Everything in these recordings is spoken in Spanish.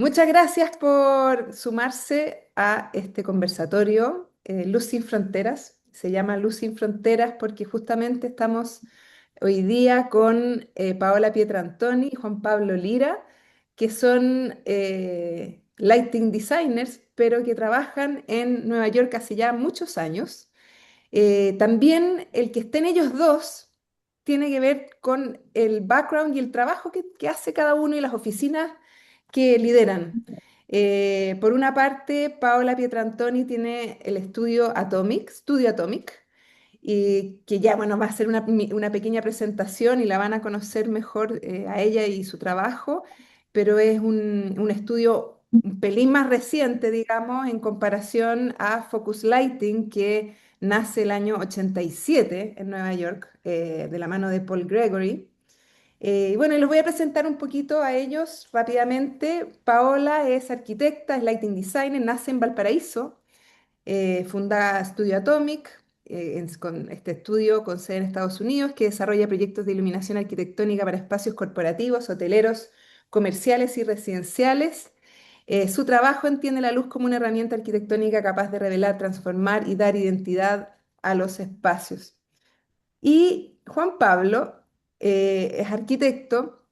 Muchas gracias por sumarse a este conversatorio, Luz sin Fronteras. Se llama Luz sin Fronteras porque justamente estamos hoy día con Paola Pietrantoni y Juan Pablo Lira, que son lighting designers, pero que trabajan en Nueva York hace ya muchos años. También el que estén ellos dos tiene que ver con el background y el trabajo que hace cada uno y las oficinas que lideran. Por una parte, Paola Pietrantoni tiene el estudio Atomic, Studio Atomic, y que ya, bueno, va a ser una pequeña presentación y la van a conocer mejor a ella y su trabajo, pero es un estudio un pelín más reciente, digamos, en comparación a Focus Lighting, que nace el año 87 en Nueva York, de la mano de Paul Gregory. Y bueno, y los voy a presentar un poquito a ellos rápidamente. Paola es arquitecta, es lighting designer, nace en Valparaíso, funda Studio Atomic, con este estudio con sede en Estados Unidos, que desarrolla proyectos de iluminación arquitectónica para espacios corporativos, hoteleros, comerciales y residenciales. Su trabajo entiende la luz como una herramienta arquitectónica capaz de revelar, transformar y dar identidad a los espacios. Y Juan Pablo es arquitecto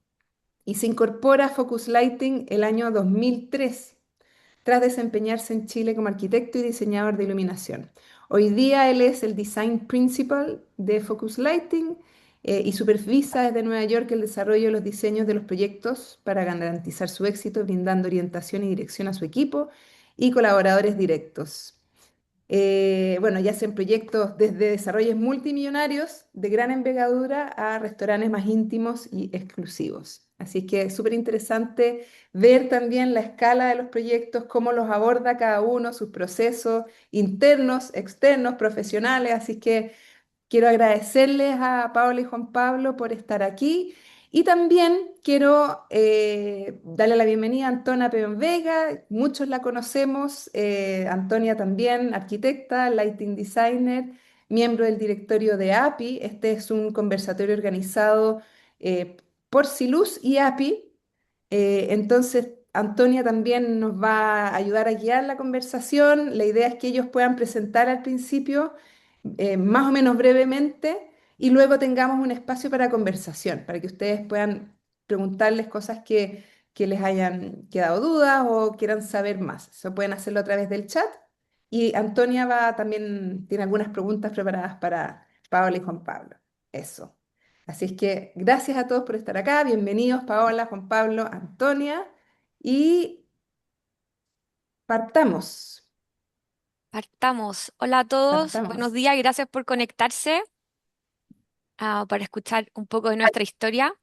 y se incorpora a Focus Lighting el año 2003 tras desempeñarse en Chile como arquitecto y diseñador de iluminación. Hoy día él es el Design Principal de Focus Lighting y supervisa desde Nueva York el desarrollo de los diseños de los proyectos para garantizar su éxito, brindando orientación y dirección a su equipo y colaboradores directos. Bueno, ya hacen proyectos desde desarrollos multimillonarios de gran envergadura a restaurantes más íntimos y exclusivos. Así que es súper interesante ver también la escala de los proyectos, cómo los aborda cada uno, sus procesos internos, externos, profesionales. Así que quiero agradecerles a Paola y Juan Pablo por estar aquí. Y también quiero darle la bienvenida a Antona Peón Vega, muchos la conocemos, Antonia también, arquitecta, lighting designer, miembro del directorio de API. Este es un conversatorio organizado eh, por Siluz y API. Entonces, Antonia también nos va a ayudar a guiar la conversación. La idea es que ellos puedan presentar al principio más o menos brevemente y luego tengamos un espacio para conversación, para que ustedes puedan preguntarles cosas que les hayan quedado dudas o quieran saber más. Eso pueden hacerlo a través del chat y Antonia va también, tiene algunas preguntas preparadas para Paola y Juan Pablo. Eso. Así es que gracias a todos por estar acá. Bienvenidos, Paola, Juan Pablo, Antonia. Y partamos. Partamos. Hola a todos, buenos Partamos. días y gracias por conectarse para escuchar un poco de nuestra historia.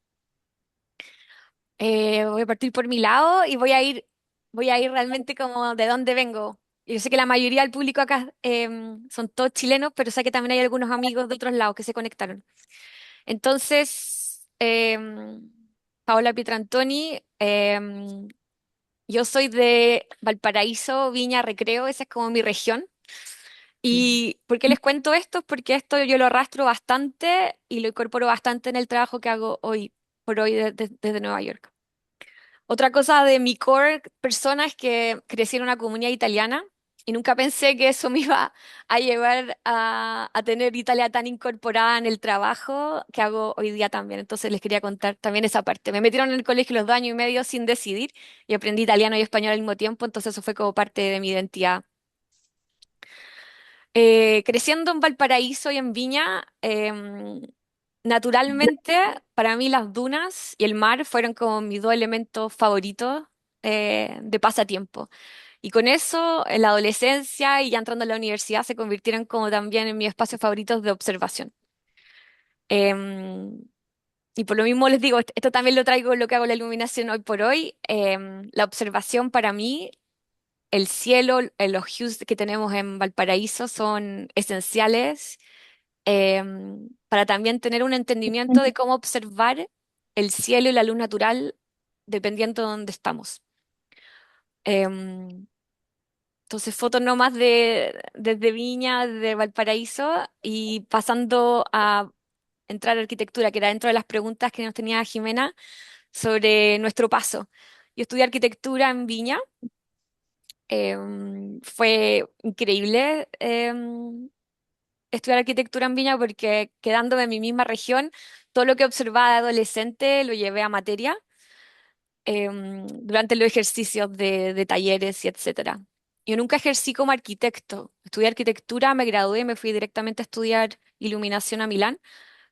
Voy a partir por mi lado y voy a ir realmente como de dónde vengo. Yo sé que la mayoría del público acá son todos chilenos, pero sé que también hay algunos amigos de otros lados que se conectaron. Entonces, Paola Pietrantoni, yo soy de Valparaíso, Viña, Recreo, esa es como mi región. ¿Y por qué les cuento esto? Porque esto yo lo arrastro bastante y lo incorporo bastante en el trabajo que hago hoy por hoy desde Nueva York. Otra cosa de mi core persona es que crecí en una comunidad italiana y nunca pensé que eso me iba a llevar a tener Italia tan incorporada en el trabajo que hago hoy día también. Entonces les quería contar también esa parte. Me metieron en el colegio los 2 años y medio sin decidir y aprendí italiano y español al mismo tiempo, entonces eso fue como parte de mi identidad. Creciendo en Valparaíso y en Viña, naturalmente para mí las dunas y el mar fueron como mis dos elementos favoritos de pasatiempo. Y con eso, en la adolescencia y ya entrando a la universidad, se convirtieron como también en mis espacios favoritos de observación. Em, y por lo mismo les digo, esto también lo traigo en lo que hago la iluminación hoy por hoy. La observación para mí, el cielo, los hues que tenemos en Valparaíso son esenciales para también tener un entendimiento de cómo observar el cielo y la luz natural dependiendo de dónde estamos. Em, entonces, fotos nomás desde Viña, de Valparaíso y pasando a entrar a arquitectura, que era dentro de las preguntas que nos tenía Jimena sobre nuestro paso. Yo estudié arquitectura en Viña. Fue increíble estudiar arquitectura en Viña porque quedándome en mi misma región, todo lo que observaba de adolescente lo llevé a materia durante los ejercicios de talleres y etcétera. Yo nunca ejercí como arquitecto. Estudié arquitectura, me gradué, me fui directamente a estudiar iluminación a Milán,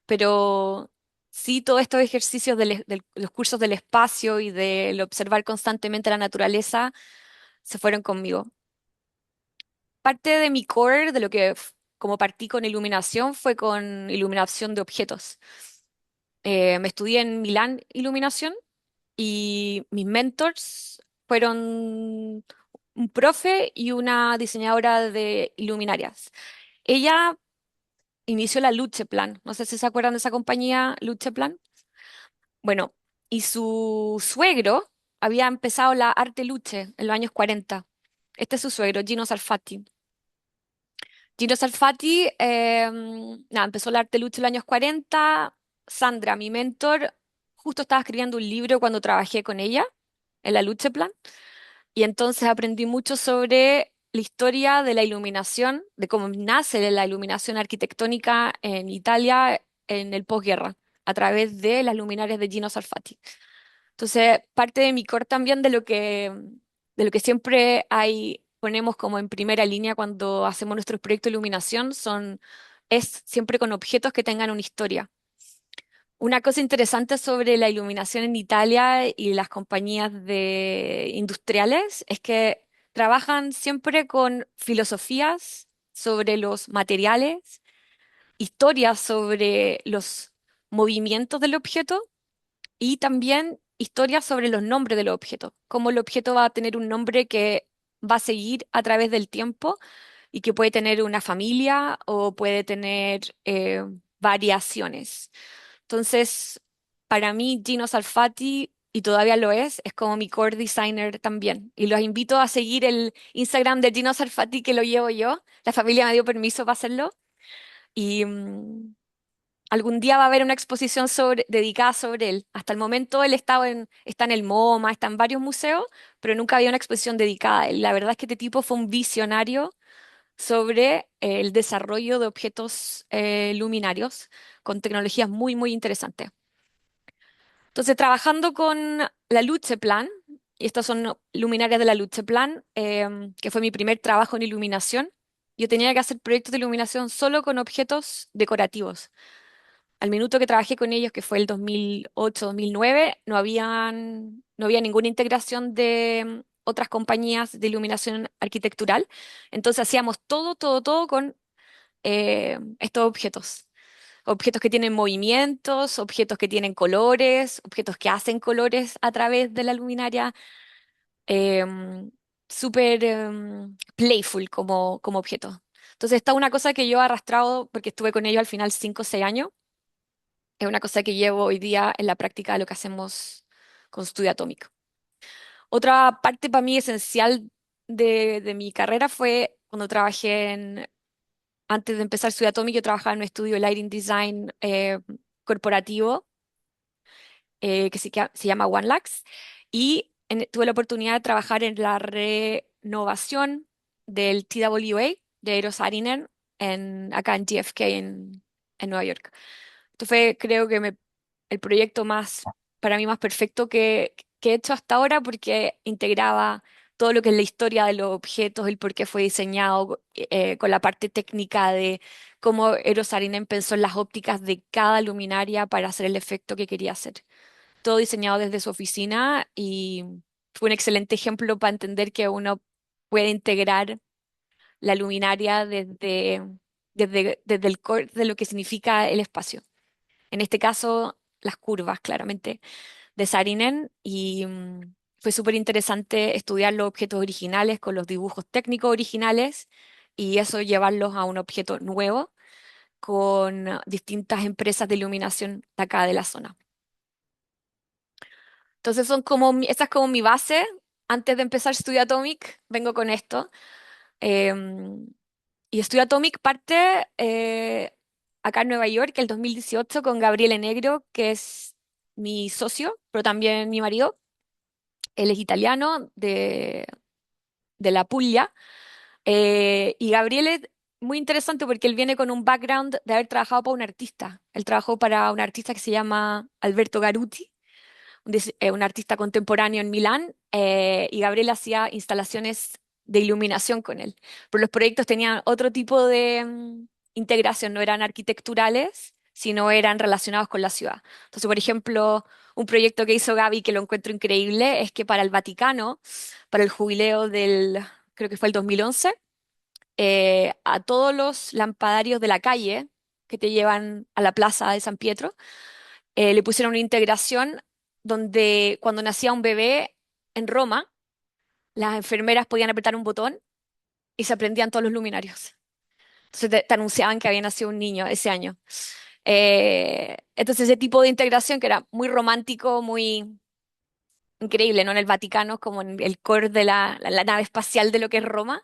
pero sí todos estos ejercicios de los cursos del espacio y del observar constantemente la naturaleza se fueron conmigo. Parte de mi core, de lo que como partí con iluminación, fue con iluminación de objetos. Me estudié en Milán iluminación y mis mentors fueron un profe y una diseñadora de iluminarias. Ella inició la Lucheplan. No sé si se acuerdan de esa compañía, Lucheplan. Bueno, y su suegro había empezado la Arte Luce en los años 40. Este es su suegro, Gino Sarfatti. Gino Sarfatti, nada, empezó el Arte Luce en los años 40. Sandra, mi mentor, justo estaba escribiendo un libro cuando trabajé con ella en la Lucheplan. Y entonces aprendí mucho sobre la historia de la iluminación, de cómo nace la iluminación arquitectónica en Italia en el posguerra, a través de las luminarias de Gino Sarfatti. Entonces, parte de mi core también de lo que siempre ponemos como en primera línea cuando hacemos nuestros proyectos de iluminación es siempre con objetos que tengan una historia. Una cosa interesante sobre la iluminación en Italia y las compañías industriales es que trabajan siempre con filosofías sobre los materiales, historias sobre los movimientos del objeto y también historias sobre los nombres de los objetos, cómo el objeto va a tener un nombre que va a seguir a través del tiempo y que puede tener una familia o puede tener variaciones. Entonces, para mí, Gino Salfati, y todavía lo es como mi core designer también. Y los invito a seguir el Instagram de Gino Salfati, que lo llevo yo. La familia me dio permiso para hacerlo. Y algún día va a haber una exposición dedicada sobre él. Hasta el momento él está en el MoMA, está en varios museos, pero nunca había una exposición dedicada a él. La verdad es que este tipo fue un visionario sobre el desarrollo de objetos luminarios con tecnologías muy, muy interesantes. Entonces, trabajando con la Lucheplan, y estas son luminarias de la Lucheplan, que fue mi primer trabajo en iluminación, yo tenía que hacer proyectos de iluminación solo con objetos decorativos. Al minuto que trabajé con ellos, que fue el 2008-2009, no había ninguna integración de otras compañías de iluminación arquitectural. Entonces hacíamos todo, todo, todo con estos objetos. Objetos que tienen movimientos, objetos que tienen colores, objetos que hacen colores a través de la luminaria. em, Súper playful como objeto. Entonces, esta es una cosa que yo he arrastrado porque estuve con ellos al final 5 o 6 años. Es una cosa que llevo hoy día en la práctica de lo que hacemos con Studio Atomic. Otra parte para mí esencial de mi carrera fue cuando antes de empezar Studio Atomic, yo trabajaba en un estudio de Lighting Design corporativo se llama OneLux y tuve la oportunidad de trabajar en la renovación del TWA de Aerosaninen acá en JFK en Nueva York. Esto fue, creo que el proyecto para mí más perfecto que he hecho hasta ahora porque integraba todo lo que es la historia de los objetos, el por qué fue diseñado, con la parte técnica de cómo Eero Saarinen pensó en las ópticas de cada luminaria para hacer el efecto que quería hacer. Todo diseñado desde su oficina y fue un excelente ejemplo para entender que uno puede integrar la luminaria desde el core de lo que significa el espacio. En este caso, las curvas, claramente, de Saarinen y fue súper interesante estudiar los objetos originales con los dibujos técnicos originales y eso llevarlos a un objeto nuevo con distintas empresas de iluminación de acá de la zona. Entonces esa es como mi base. Antes de empezar Studio Atomic, vengo con esto. Em, y Studio Atomic parte acá en Nueva York el 2018 con Gabriele Negro, que es mi socio, pero también mi marido. Él es italiano de la Puglia. Y Gabriel es muy interesante porque él viene con un background de haber trabajado para un artista. Él trabajó para un artista que se llama Alberto Garuti, un artista contemporáneo en Milán, y Gabriel hacía instalaciones de iluminación con él. Pero los proyectos tenían otro tipo de integración, no eran arquitecturales, sino eran relacionados con la ciudad. Entonces, por ejemplo, un proyecto que hizo Gaby que lo encuentro increíble es que para el Vaticano, para el jubileo creo que fue el 2011, a todos los lampadarios de la calle que te llevan a la plaza de San Pietro, le pusieron una integración donde cuando nacía un bebé en Roma, las enfermeras podían apretar un botón y se prendían todos los luminarios. Entonces te anunciaban que había nacido un niño ese año. Entonces ese tipo de integración que era muy romántico, muy increíble, ¿no? En el Vaticano, como en el core de la nave espacial de lo que es Roma.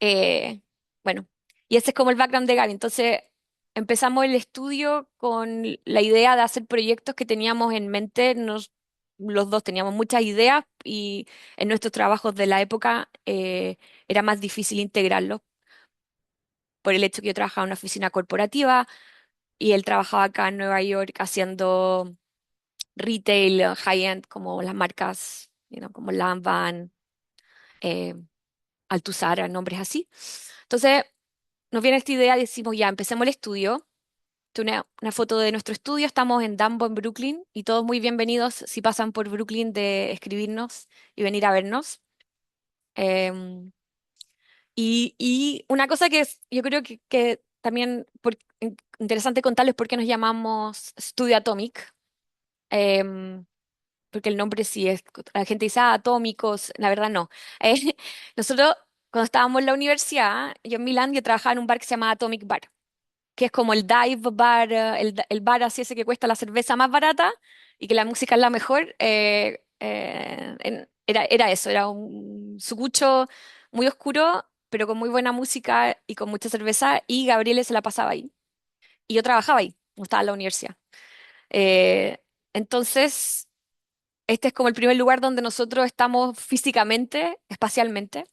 Eh, bueno, y ese es como el background de Gaby. Entonces, empezamos el estudio con la idea de hacer proyectos que teníamos en mente. Los dos teníamos muchas ideas y en nuestros trabajos de la época era más difícil integrarlos por el hecho que yo trabajaba en una oficina corporativa y él trabajaba acá en Nueva York haciendo retail, high-end, como las marcas, como Lanvin, eh, Altusara, nombres así. Entonces, nos viene esta idea y decimos, ya, empecemos el estudio. Esta es una foto de nuestro estudio, estamos en Dumbo, en Brooklyn, y todos muy bienvenidos si pasan por Brooklyn de escribirnos y venir a vernos. Em, y una cosa yo creo que también interesante contarles por qué nos llamamos Studio Atomic. Em, Porque el nombre sí es, la gente dice, atómicos, la verdad no. Eh, nosotros, cuando estábamos en la universidad, yo en Milán, yo trabajaba en un bar que se llama Atomic Bar, que es como el dive bar, el bar así ese que cuesta la cerveza más barata y que la música es la mejor. Era eso, era un sucucho muy oscuro, pero con muy buena música y con mucha cerveza, y Gabriele se la pasaba ahí. Y yo trabajaba ahí, no estaba en la universidad. Eh, entonces... Este es como el primer lugar donde nosotros estamos físicamente, espacialmente.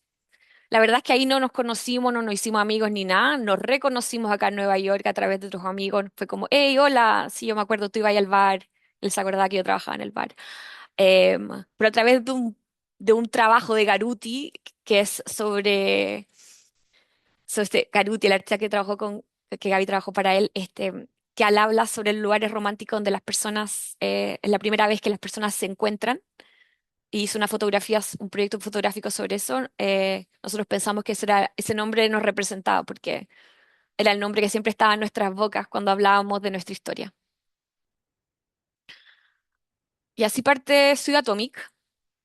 La verdad es que ahí no nos conocimos, no nos hicimos amigos ni nada. Nos reconocimos acá en Nueva York a través de otros amigos. Fue como, hey, hola, sí, yo me acuerdo, tú ibas ahí al bar. Él se acordaba que yo trabajaba en el bar. Pero a través de un trabajo de Garuti, que es sobre este Garuti, el artista que Gaby trabajó para él, que él habla sobre lugares románticos donde las personas, es la primera vez que las personas se encuentran y hizo un proyecto fotográfico sobre eso. Nosotros pensamos que ese nombre nos representaba porque era el nombre que siempre estaba en nuestras bocas cuando hablábamos de nuestra historia. Y así parte Ciudad Atomic.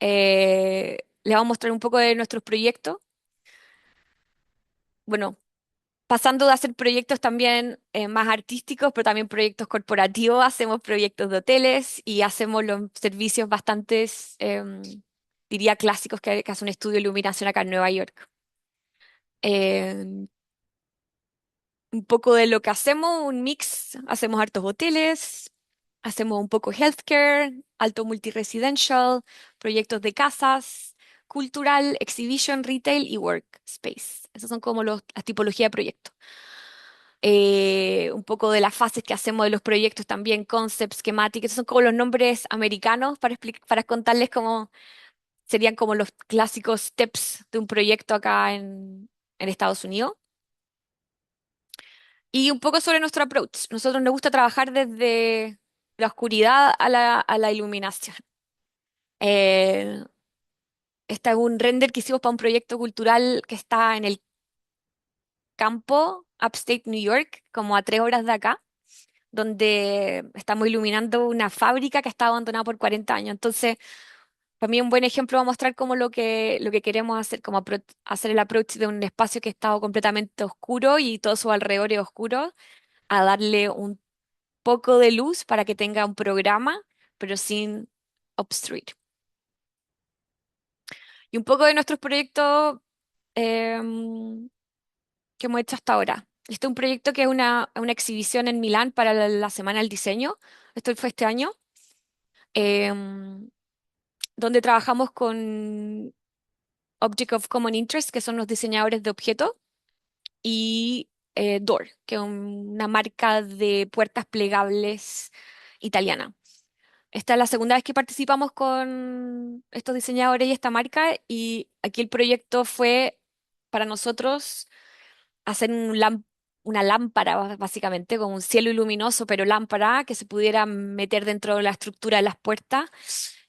Les vamos a mostrar un poco de nuestros proyectos. Bueno, pasando de hacer proyectos también más artísticos, pero también proyectos corporativos, hacemos proyectos de hoteles y hacemos los servicios bastantes, diría, clásicos que hace un estudio de iluminación acá en Nueva York. Eh, un poco de lo que hacemos, un mix, hacemos hartos hoteles, hacemos un poco healthcare, alto multiresidential, proyectos de casas, cultural, exhibition, retail y workspace. Esas son como las tipologías de proyectos. Un poco de las fases que hacemos de los proyectos también, concepts, schematics, esos son como los nombres americanos para contarles cómo serían como los clásicos steps de un proyecto acá en Estados Unidos. Y un poco sobre nuestro approach. Nosotros nos gusta trabajar desde la oscuridad a la iluminación. Eh, Este es un render que hicimos para un proyecto cultural que está en el campo, Upstate New York, como a 3 horas de acá, donde estamos iluminando una fábrica que está abandonada por 40 años. Entonces, para mí un buen ejemplo va a mostrar como lo que queremos hacer, como hacer el approach de un espacio que ha estado completamente oscuro y todo su alrededor es oscuro, a darle un poco de luz para que tenga un programa, pero sin obstruir. Y un poco de nuestros proyectos em, que hemos hecho hasta ahora. Este es un proyecto que es una exhibición en Milán para la Semana del Diseño. Esto fue este año. em, donde trabajamos con Object of Common Interest, que son los diseñadores de objetos, y Door, que es una marca de puertas plegables italiana. Esta es la segunda vez que participamos con estos diseñadores y esta marca, y aquí el proyecto fue para nosotros hacer una lámpara, básicamente, con un cielo luminoso, pero lámpara que se pudiera meter dentro de la estructura de las puertas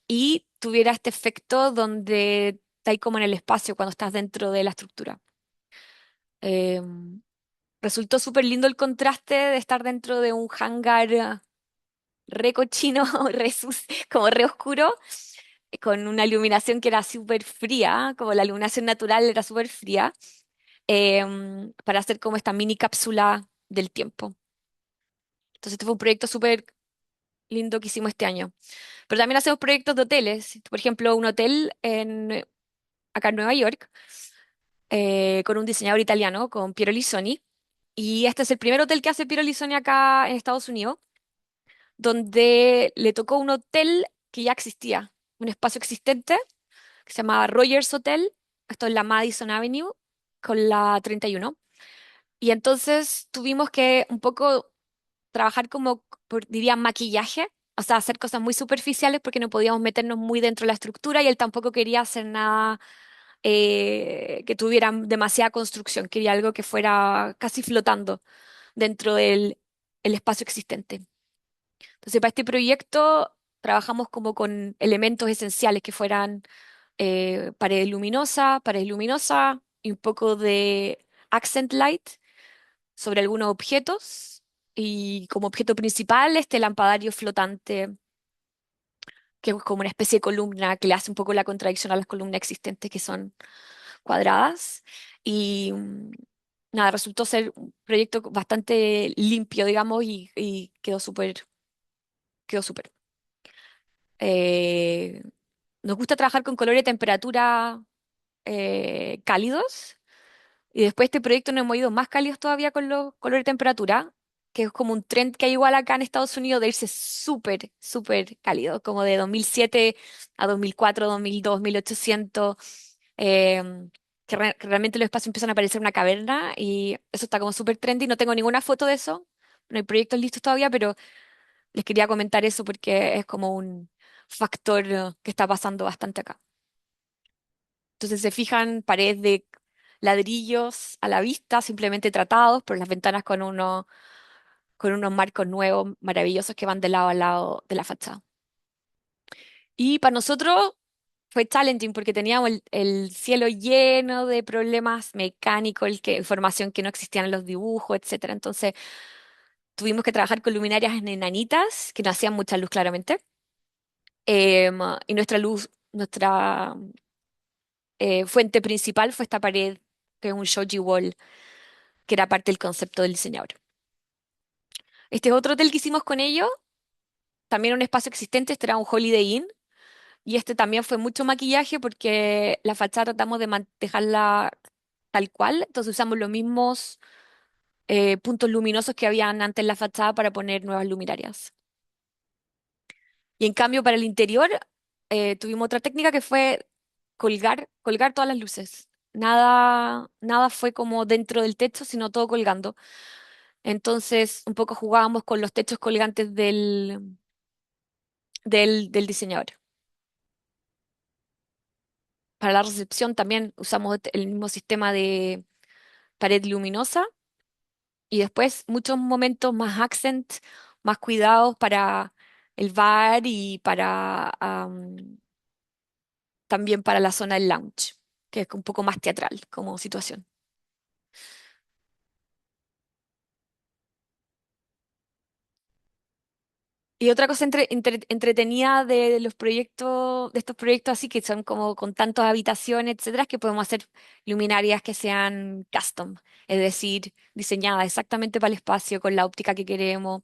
y tuviera este efecto donde está ahí como en el espacio cuando estás dentro de la estructura. Resultó súper lindo el contraste de estar dentro de un hangar re cochino, como re oscuro, con una iluminación que era súper fría, como la iluminación natural era súper fría, para hacer como esta mini cápsula del tiempo. Entonces, este fue un proyecto súper lindo que hicimos este año. Pero también hacemos proyectos de hoteles. Por ejemplo, un hotel acá en Nueva York, con un diseñador italiano, con Piero Lissoni. Y este es el primer hotel que hace Piero Lissoni acá en Estados Unidos, donde le tocó un hotel que ya existía, un espacio existente que se llamaba Rogers Hotel. Esto es la Madison Avenue con la 31. Y entonces tuvimos que un poco trabajar como, diría, maquillaje, o sea, hacer cosas muy superficiales porque no podíamos meternos muy dentro de la estructura y él tampoco quería hacer nada que tuviera demasiada construcción, quería algo que fuera casi flotando dentro del el espacio existente. Entonces, para este proyecto trabajamos como con elementos esenciales que fueran pared luminosa y un poco de accent light sobre algunos objetos y como objeto principal este lampadario flotante que es como una especie de columna que le hace un poco la contradicción a las columnas existentes que son cuadradas y nada, resultó ser un proyecto bastante limpio, digamos, y quedó súper. Eh, Nos gusta trabajar con colores y temperatura cálidos. Y después de este proyecto nos hemos ido más cálidos todavía con los colores de temperatura, que es como un trend que hay igual acá en Estados Unidos de irse súper, súper cálido, como de 2007 a 2004, 2002, 1800, que realmente los espacios empiezan a parecer una caverna y eso está como súper trendy. No tengo ninguna foto de eso, no hay proyectos listos todavía, pero les quería comentar eso porque es como un factor que está pasando bastante acá. Entonces se fijan paredes de ladrillos a la vista, simplemente tratados, pero las ventanas con unos marcos nuevos maravillosos que van de lado a lado de la fachada. Y para nosotros fue challenging porque teníamos el cielo lleno de problemas mecánicos, información que no existían en los dibujos, etcétera. Entonces tuvimos que trabajar con luminarias enanitas que no hacían mucha luz claramente. Y nuestra fuente principal fue esta pared, que es un shoji wall, que era parte del concepto del diseñador. Este es otro hotel que hicimos con ellos, también un espacio existente, este era un Holiday Inn, y este también fue mucho maquillaje porque la fachada tratamos de dejarla tal cual, entonces usamos los mismos puntos luminosos que habían antes en la fachada para poner nuevas luminarias. Y en cambio para el interior tuvimos otra técnica que fue colgar todas las luces. Nada fue como dentro del techo, sino todo colgando. Entonces, un poco jugábamos con los techos colgantes del diseñador. Para la recepción también usamos el mismo sistema de pared luminosa y después muchos momentos más accent, más cuidados para el bar y para también para la zona del lounge, que es un poco más teatral como situación. Y otra cosa entretenida de los proyectos, de estos proyectos así que son como con tantas habitaciones, etcétera, es que podemos hacer luminarias que sean custom, es decir, diseñadas exactamente para el espacio, con la óptica que queremos.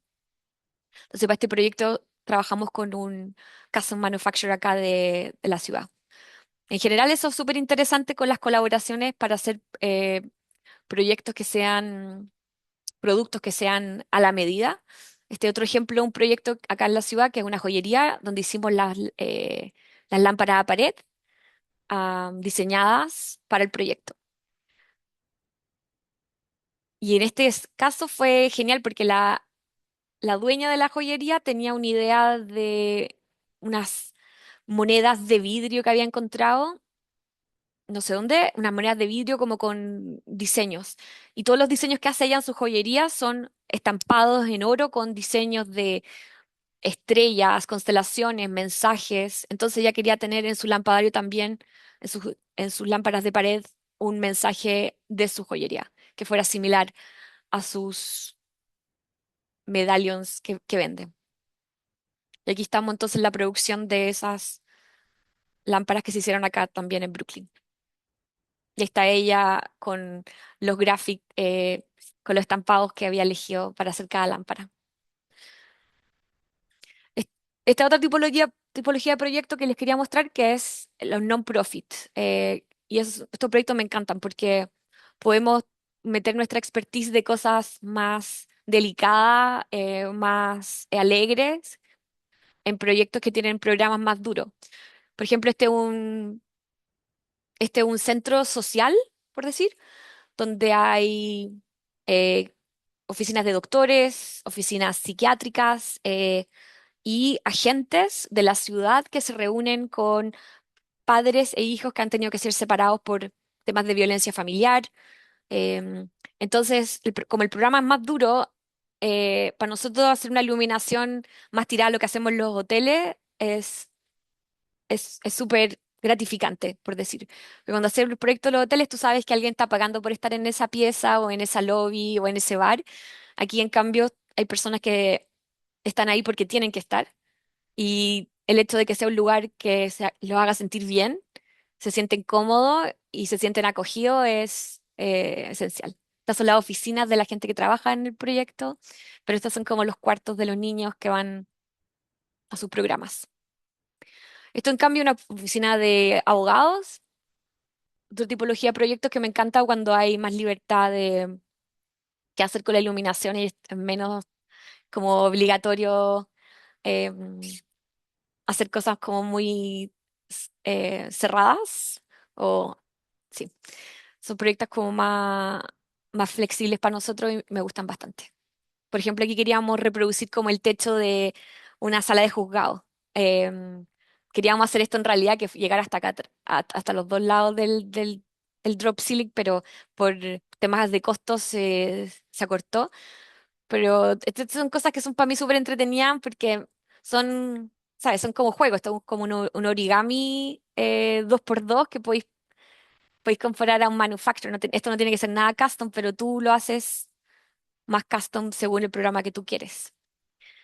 Entonces, para este proyecto trabajamos con un custom manufacturer acá de la ciudad. En general, eso es súper interesante con las colaboraciones para hacer proyectos que sean productos que sean a la medida. Este otro ejemplo, un proyecto acá en la ciudad que es una joyería donde hicimos las lámparas a pared diseñadas para el proyecto. Y en este caso fue genial porque la dueña de la joyería tenía una idea de unas monedas de vidrio que había encontrado, no sé dónde, unas monedas de vidrio como con diseños. Y todos los diseños que hace ella en su joyería son estampados en oro con diseños de estrellas, constelaciones, mensajes. Entonces ella quería tener en su lampadario también, en sus lámparas de pared, un mensaje de su joyería, que fuera similar a sus medallions que vende. Y aquí estamos entonces en la producción de esas lámparas que se hicieron acá también en Brooklyn. Y está ella con los gráficos, con los estampados que había elegido para hacer cada lámpara. Es- Esta otra tipología de proyecto que les quería mostrar que es los non-profit. Estos proyectos me encantan porque podemos meter nuestra expertise de cosas más delicadas, más alegres, en proyectos que tienen programas más duros. Por ejemplo, este es un centro social, por decir, donde hay eh, oficinas de doctores, oficinas psiquiátricas y agentes de la ciudad que se reúnen con padres e hijos que han tenido que ser separados por temas de violencia familiar. Entonces, como el programa es más duro, para nosotros hacer una iluminación más tirada a lo que hacemos en los hoteles es súper gratificante, por decir. Porque cuando haces el proyecto de los hoteles, tú sabes que alguien está pagando por estar en esa pieza o en esa lobby o en ese bar. Aquí, en cambio, hay personas que están ahí porque tienen que estar. Y el hecho de que sea un lugar que los haga sentir bien, se sienten cómodos y se sienten acogidos es esencial. Estas son las oficinas de la gente que trabaja en el proyecto, pero estos son como los cuartos de los niños que van a sus programas. Esto, en cambio, es una oficina de abogados, otra tipología de proyectos que me encanta cuando hay más libertad de qué hacer con la iluminación y es menos como obligatorio em, hacer cosas como muy cerradas o sí, son proyectos como más flexibles para nosotros y me gustan bastante. Por ejemplo, aquí queríamos reproducir como el techo de una sala de juzgado. Em, Queríamos hacer esto en realidad, que llegar hasta acá, hasta los dos lados del drop ceiling, pero por temas de costos se acortó. Pero estas son cosas que son para mí súper entretenidas porque son, ¿sabes? Son como juegos, esto es como un origami 2x2 que podéis comparar a un manufacturer. Esto no tiene que ser nada custom, pero tú lo haces más custom según el programa que tú quieres.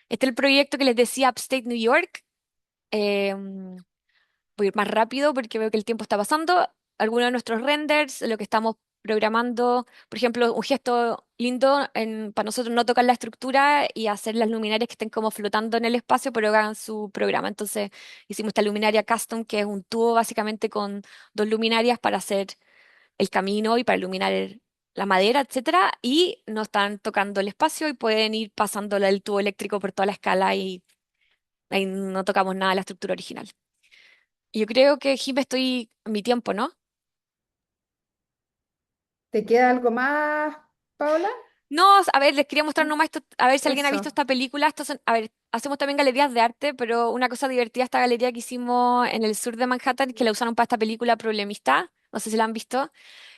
Este es el proyecto que les decía, Upstate New York. Em, Voy a ir más rápido porque veo que el tiempo está pasando. Algunos de nuestros renders, lo que estamos programando, por ejemplo, un gesto lindo para nosotros no tocar la estructura y hacer las luminarias que estén como flotando en el espacio, pero hagan su programa. Entonces hicimos esta luminaria custom, que es un tubo básicamente con dos luminarias para hacer el camino y para iluminar la madera, etcétera, y no están tocando el espacio y pueden ir pasando el tubo eléctrico por toda la escala y ahí no tocamos nada de la estructura original. Y yo creo que, Jim, estoy en mi tiempo, ¿no? ¿Te queda algo más, Paola? No, a ver, les quería mostrar nomás esto, a ver si alguien ha visto Eso. esta película. A ver, hacemos también galerías de arte, pero una cosa divertida, esta galería que hicimos en el sur de Manhattan, que la usaron para esta película Problemista, no sé si la han visto,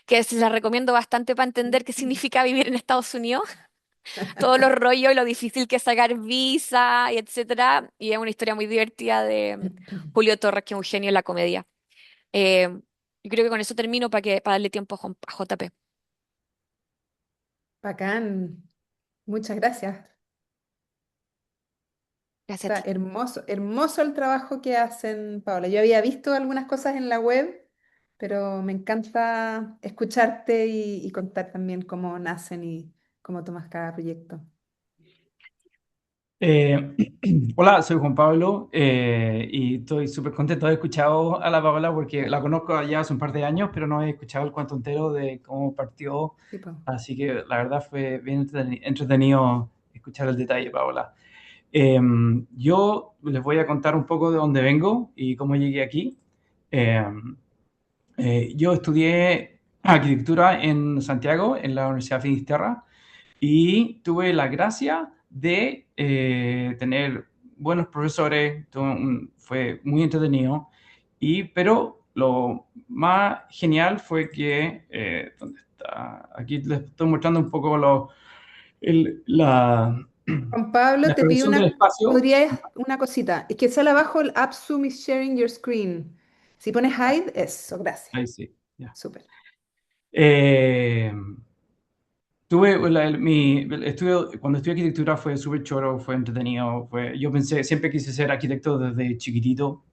que se la recomiendo bastante para entender qué significa vivir en Estados Unidos, todos los rollos y lo difícil que es sacar visa y etcétera. Y es una historia muy divertida de Julio Torres, que es un genio en la comedia. Eh, yo creo que con eso termino para darle tiempo a a JP. Bacán. Muchas gracias. Gracias a Está ti. hermoso, hermoso el trabajo que hacen, Paola. Yo había visto algunas cosas en la web, pero me encanta escucharte y contar también cómo nacen y cómo tomas cada proyecto. Eh, Hola, soy Juan Pablo y estoy súper contento de haber escuchado a la Paola porque la conozco ya hace un par de años, pero no he escuchado el cuento entero de cómo partió, Sí, po. así que la verdad fue bien entretenido escuchar el detalle, Paola. Yo les voy a contar un poco de dónde vengo y cómo llegué aquí. Em, yo estudié arquitectura en Santiago, en la Universidad Finisterra, y tuve la gracia de tener buenos profesores, fue muy entretenido, pero lo más genial fue que, ¿dónde está? Aquí les estoy mostrando un poco la, Juan Pablo, la te pido exploración del espacio. podrías una cosita, es que sale abajo el App Zoom is sharing your screen. Si pones hide, eso, gracias. Ahí sí, ya. Súper. Eh, mi estudio, cuando estudié arquitectura fue súper choro, fue entretenido, yo pensé, siempre quise ser arquitecto desde chiquitito,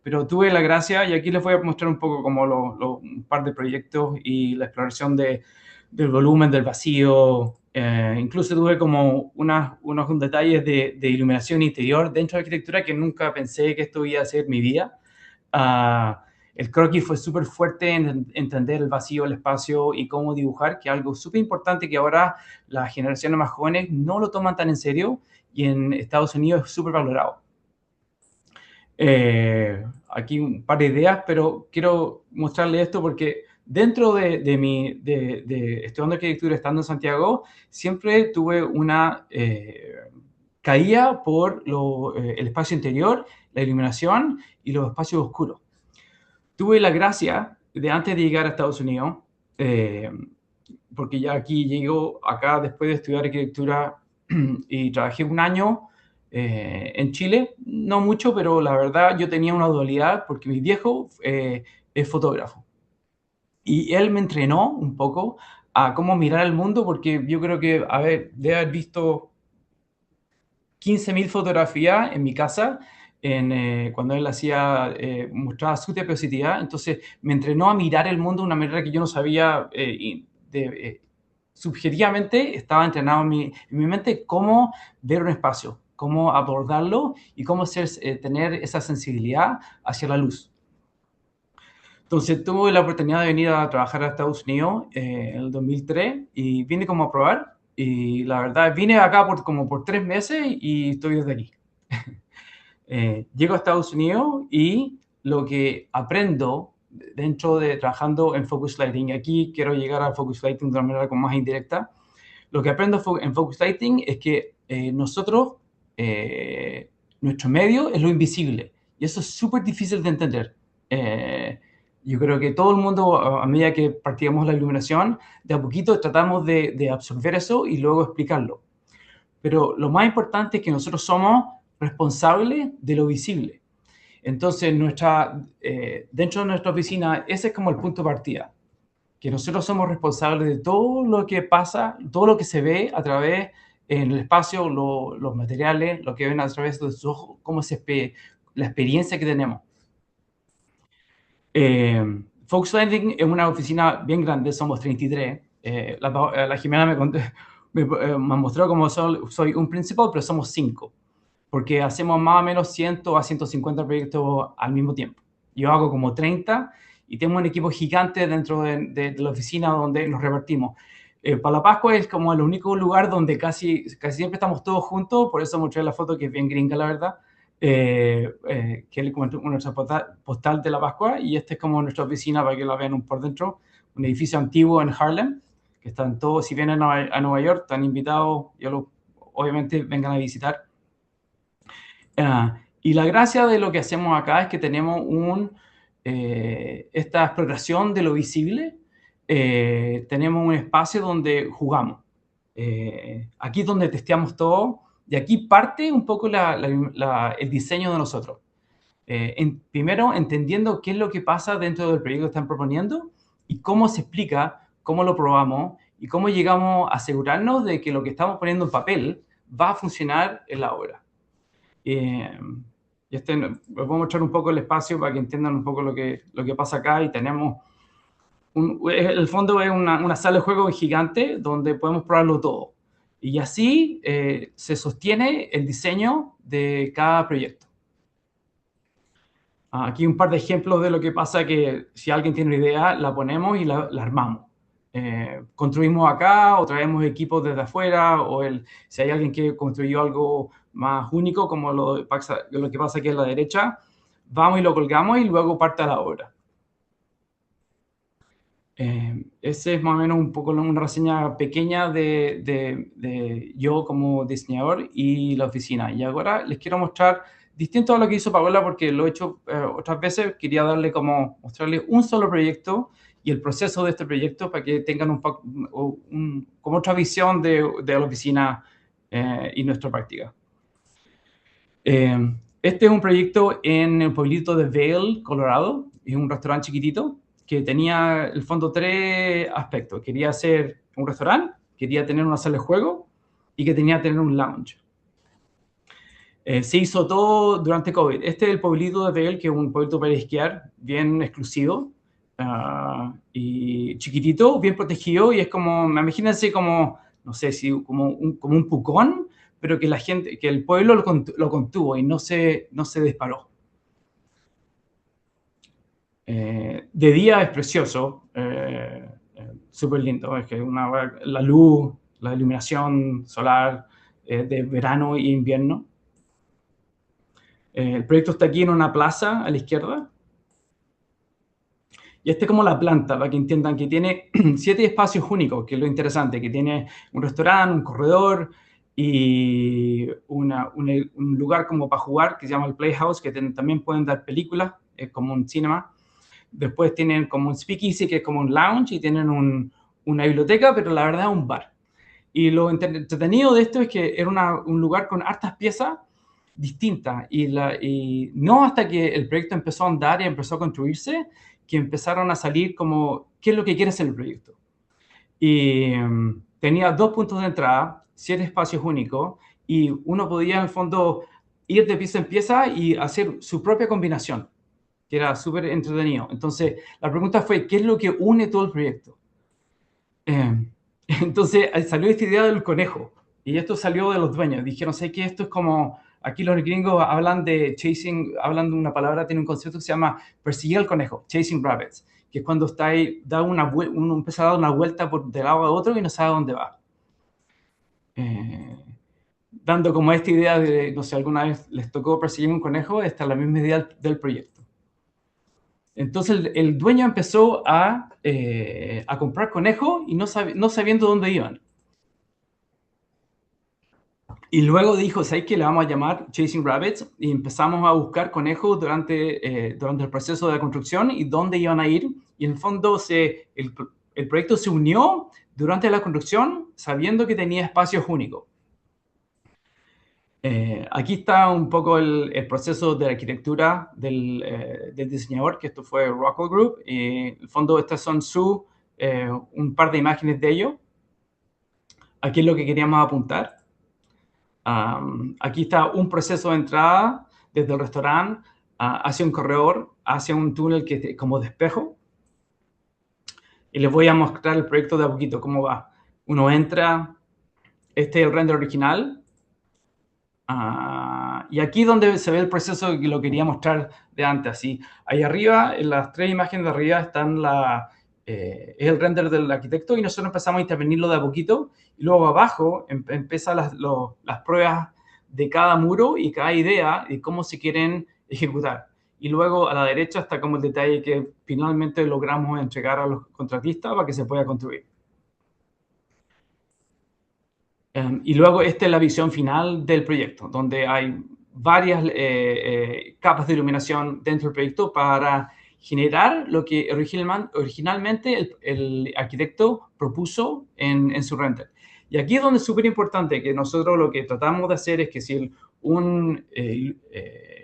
pero tuve la gracia, y aquí les voy a mostrar un poco como un par de proyectos y la exploración del volumen, del vacío, incluso tuve como unos detalles de iluminación interior dentro de arquitectura que nunca pensé que esto iba a ser mi vida. Ah, el croquis fue súper fuerte en entender el vacío, el espacio y cómo dibujar, que es algo súper importante que ahora las generaciones más jóvenes no lo toman tan en serio y en Estados Unidos es súper valorado. Aquí un par de ideas, pero quiero mostrarles esto porque dentro de estudiando arquitectura, estando en Santiago, siempre tuve una caída por el espacio interior, la iluminación y los espacios oscuros. Tuve la gracia de antes de llegar a Estados Unidos, eh, porque ya aquí llego acá después de estudiar arquitectura y trabajé un año en Chile, no mucho, pero la verdad yo tenía una dualidad porque mi viejo es fotógrafo y él me entrenó un poco a cómo mirar el mundo porque yo creo que, a ver, de haber visto 15.000 fotografías en mi casa cuando él mostraba su diapositiva. Entonces me entrenó a mirar el mundo de una manera que yo no sabía, subjetivamente estaba entrenado en mi mente cómo ver un espacio, cómo abordarlo y cómo tener esa sensibilidad hacia la luz. Entonces tuve la oportunidad de venir a trabajar a Estados Unidos en el 2003 y vine como a probar. Y la verdad, vine acá como por 3 meses y estoy desde aquí. Llego a Estados Unidos y lo que aprendo dentro de trabajando en Focus Lighting, aquí quiero llegar a Focus Lighting de una manera como más indirecta, lo que aprendo en Focus Lighting es que nuestro medio es lo invisible y eso es súper difícil de entender. Eh, yo creo que todo el mundo, a medida que practicamos la iluminación, de a poquito tratamos de absorber eso y luego explicarlo. Pero lo más importante es que nosotros somos responsables de lo visible. Entonces, dentro de nuestra oficina, ese es como el punto de partida, que nosotros somos responsables de todo lo que pasa, todo lo que se ve a través en el espacio, los materiales, lo que ven a través de sus ojos, la experiencia que tenemos. Focus Landing es una oficina bien grande, somos 33. La Jimena me mostró como soy un principal, pero somos 5, porque hacemos más o menos 100 a 150 proyectos al mismo tiempo. Yo hago como 30 y tengo un equipo gigante dentro de la oficina donde nos repartimos. Para la Pascua es como el único lugar donde casi siempre estamos todos juntos, por eso mostré la foto que es bien gringa, la verdad, que es como nuestra postal de la Pascua, y esta es como nuestra oficina para que la vean por dentro, un edificio antiguo en Harlem, que están todos, si vienen a Nueva York, están invitados, obviamente vengan a visitar. Y la gracia de lo que hacemos acá es que tenemos esta exploración de lo visible. Tenemos un espacio donde jugamos. Aquí es donde testeamos todo. De aquí parte un poco el diseño de nosotros. Primero, entendiendo qué es lo que pasa dentro del proyecto que están proponiendo y cómo se explica, cómo lo probamos y cómo llegamos a asegurarnos de que lo que estamos poniendo en papel va a funcionar en la obra. Les voy a mostrar un poco el espacio para que entiendan un poco lo que pasa acá. Y tenemos, el fondo es una sala de juego gigante donde podemos probarlo todo. Y así se sostiene el diseño de cada proyecto. Aquí un par de ejemplos de lo que pasa, que si alguien tiene una idea, la ponemos y la armamos. construimos acá o traemos equipos desde afuera, si hay alguien que construyó algo más único, como lo que pasa aquí a la derecha, vamos y lo colgamos y luego parte la obra. Ese es más o menos un poco una reseña pequeña de yo como diseñador y la oficina. Y ahora les quiero mostrar, distinto a lo que hizo Paola, porque lo he hecho otras veces, quería mostrarles un solo proyecto y el proceso de este proyecto para que tengan como otra visión de la oficina y nuestra práctica. Este es un proyecto en el pueblito de Vail, Colorado. Es un restaurante chiquitito que tenía, en el fondo, tres aspectos. Quería hacer un restaurante, quería tener una sala de juego y que tenía que tener un lounge. Se hizo todo durante COVID. Este es el pueblito de Vail, que es un pueblito para esquiar, bien exclusivo y chiquitito, bien protegido. Y es como, imagínense como, no sé, como un Pucón, pero que que el pueblo lo contuvo y no se disparó. De día es precioso, súper lindo, es que la luz, la iluminación solar de verano e invierno. El proyecto está aquí en una plaza a la izquierda. Y este es como la planta, para que entiendan que tiene 7 espacios únicos, que es lo interesante, que tiene un restaurante, un corredor y un lugar como para jugar que se llama el Playhouse, que también pueden dar películas, es como un cinema. Después tienen como un speakeasy, que es como un lounge, y tienen una biblioteca, pero la verdad es un bar. Y lo entretenido de esto es que era un lugar con hartas piezas distintas. Y no hasta que el proyecto empezó a andar y empezó a construirse, que empezaron a salir como, ¿qué es lo que quiere hacer el proyecto? Y tenía 2 puntos de entrada, 7 espacios únicos, y uno podía, en el fondo, ir de pieza en pieza y hacer su propia combinación, que era súper entretenido. Entonces, la pregunta fue, ¿qué es lo que une todo el proyecto? Entonces, salió esta idea del conejo, y esto salió de los dueños. Dijeron, sé que esto es como, aquí los gringos hablan de chasing, hablan de una palabra, tiene un concepto que se llama perseguir al conejo, chasing rabbits, que es cuando está ahí, uno empieza a dar una vuelta de lado a otro y no sabe a dónde va. Dando como esta idea de, no sé, alguna vez les tocó perseguir un conejo, esta es la misma idea del proyecto. Entonces el dueño empezó a comprar conejos y no sabiendo dónde iban. Y luego dijo, ¿sabes qué? Le vamos a llamar Chasing Rabbits, y empezamos a buscar conejos durante el proceso de la construcción y dónde iban a ir. Y en el fondo el proyecto se unió durante la construcción sabiendo que tenía espacios únicos. Aquí está un poco el proceso de la arquitectura del diseñador, que esto fue Rockwell Group. Y en el fondo estas son un par de imágenes de ellos. Aquí es lo que queríamos apuntar. Aquí está un proceso de entrada desde el restaurante hacia un corredor, hacia un túnel que como de espejo. Y les voy a mostrar el proyecto de a poquito, cómo va. Uno entra, este es el render original. Y aquí donde se ve el proceso que lo quería mostrar de antes. Así. Ahí arriba, en las 3 imágenes de arriba, están es el render del arquitecto y nosotros empezamos a intervenirlo de a poquito. Y luego abajo empiezan las pruebas de cada muro y cada idea y cómo se quieren ejecutar. Y luego a la derecha está como el detalle que finalmente logramos entregar a los contratistas para que se pueda construir. Y luego esta es la visión final del proyecto, donde hay varias capas de iluminación dentro del proyecto para generar lo que originalmente el arquitecto propuso en su render. Y aquí es donde es súper importante que nosotros lo que tratamos de hacer es que si un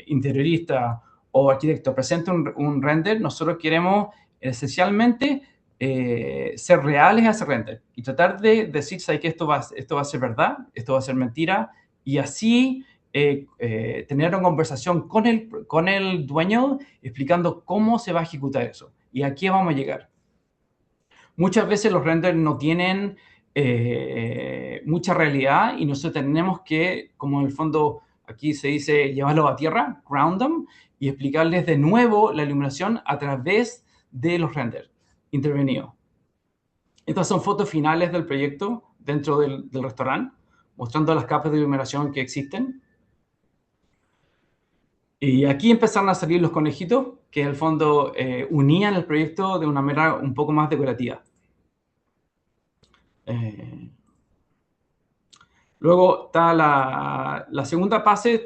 interiorista o arquitecto presenta un render, nosotros queremos esencialmente ser reales a ese render y tratar de decir, ¿sabes qué? Esto va a ser verdad, esto va a ser mentira, y así tener una conversación con el dueño explicando cómo se va a ejecutar eso y a qué vamos a llegar. Muchas veces los renders no tienen mucha realidad y nosotros tenemos que, como en el fondo aquí se dice, llevarlo a tierra, ground them, y explicarles de nuevo la iluminación a través de los renders intervenidos. Estas son fotos finales del proyecto dentro del restaurante, mostrando las capas de iluminación que existen. Y aquí empezaron a salir los conejitos, que en el fondo unían el proyecto de una manera un poco más decorativa. Luego está la segunda fase,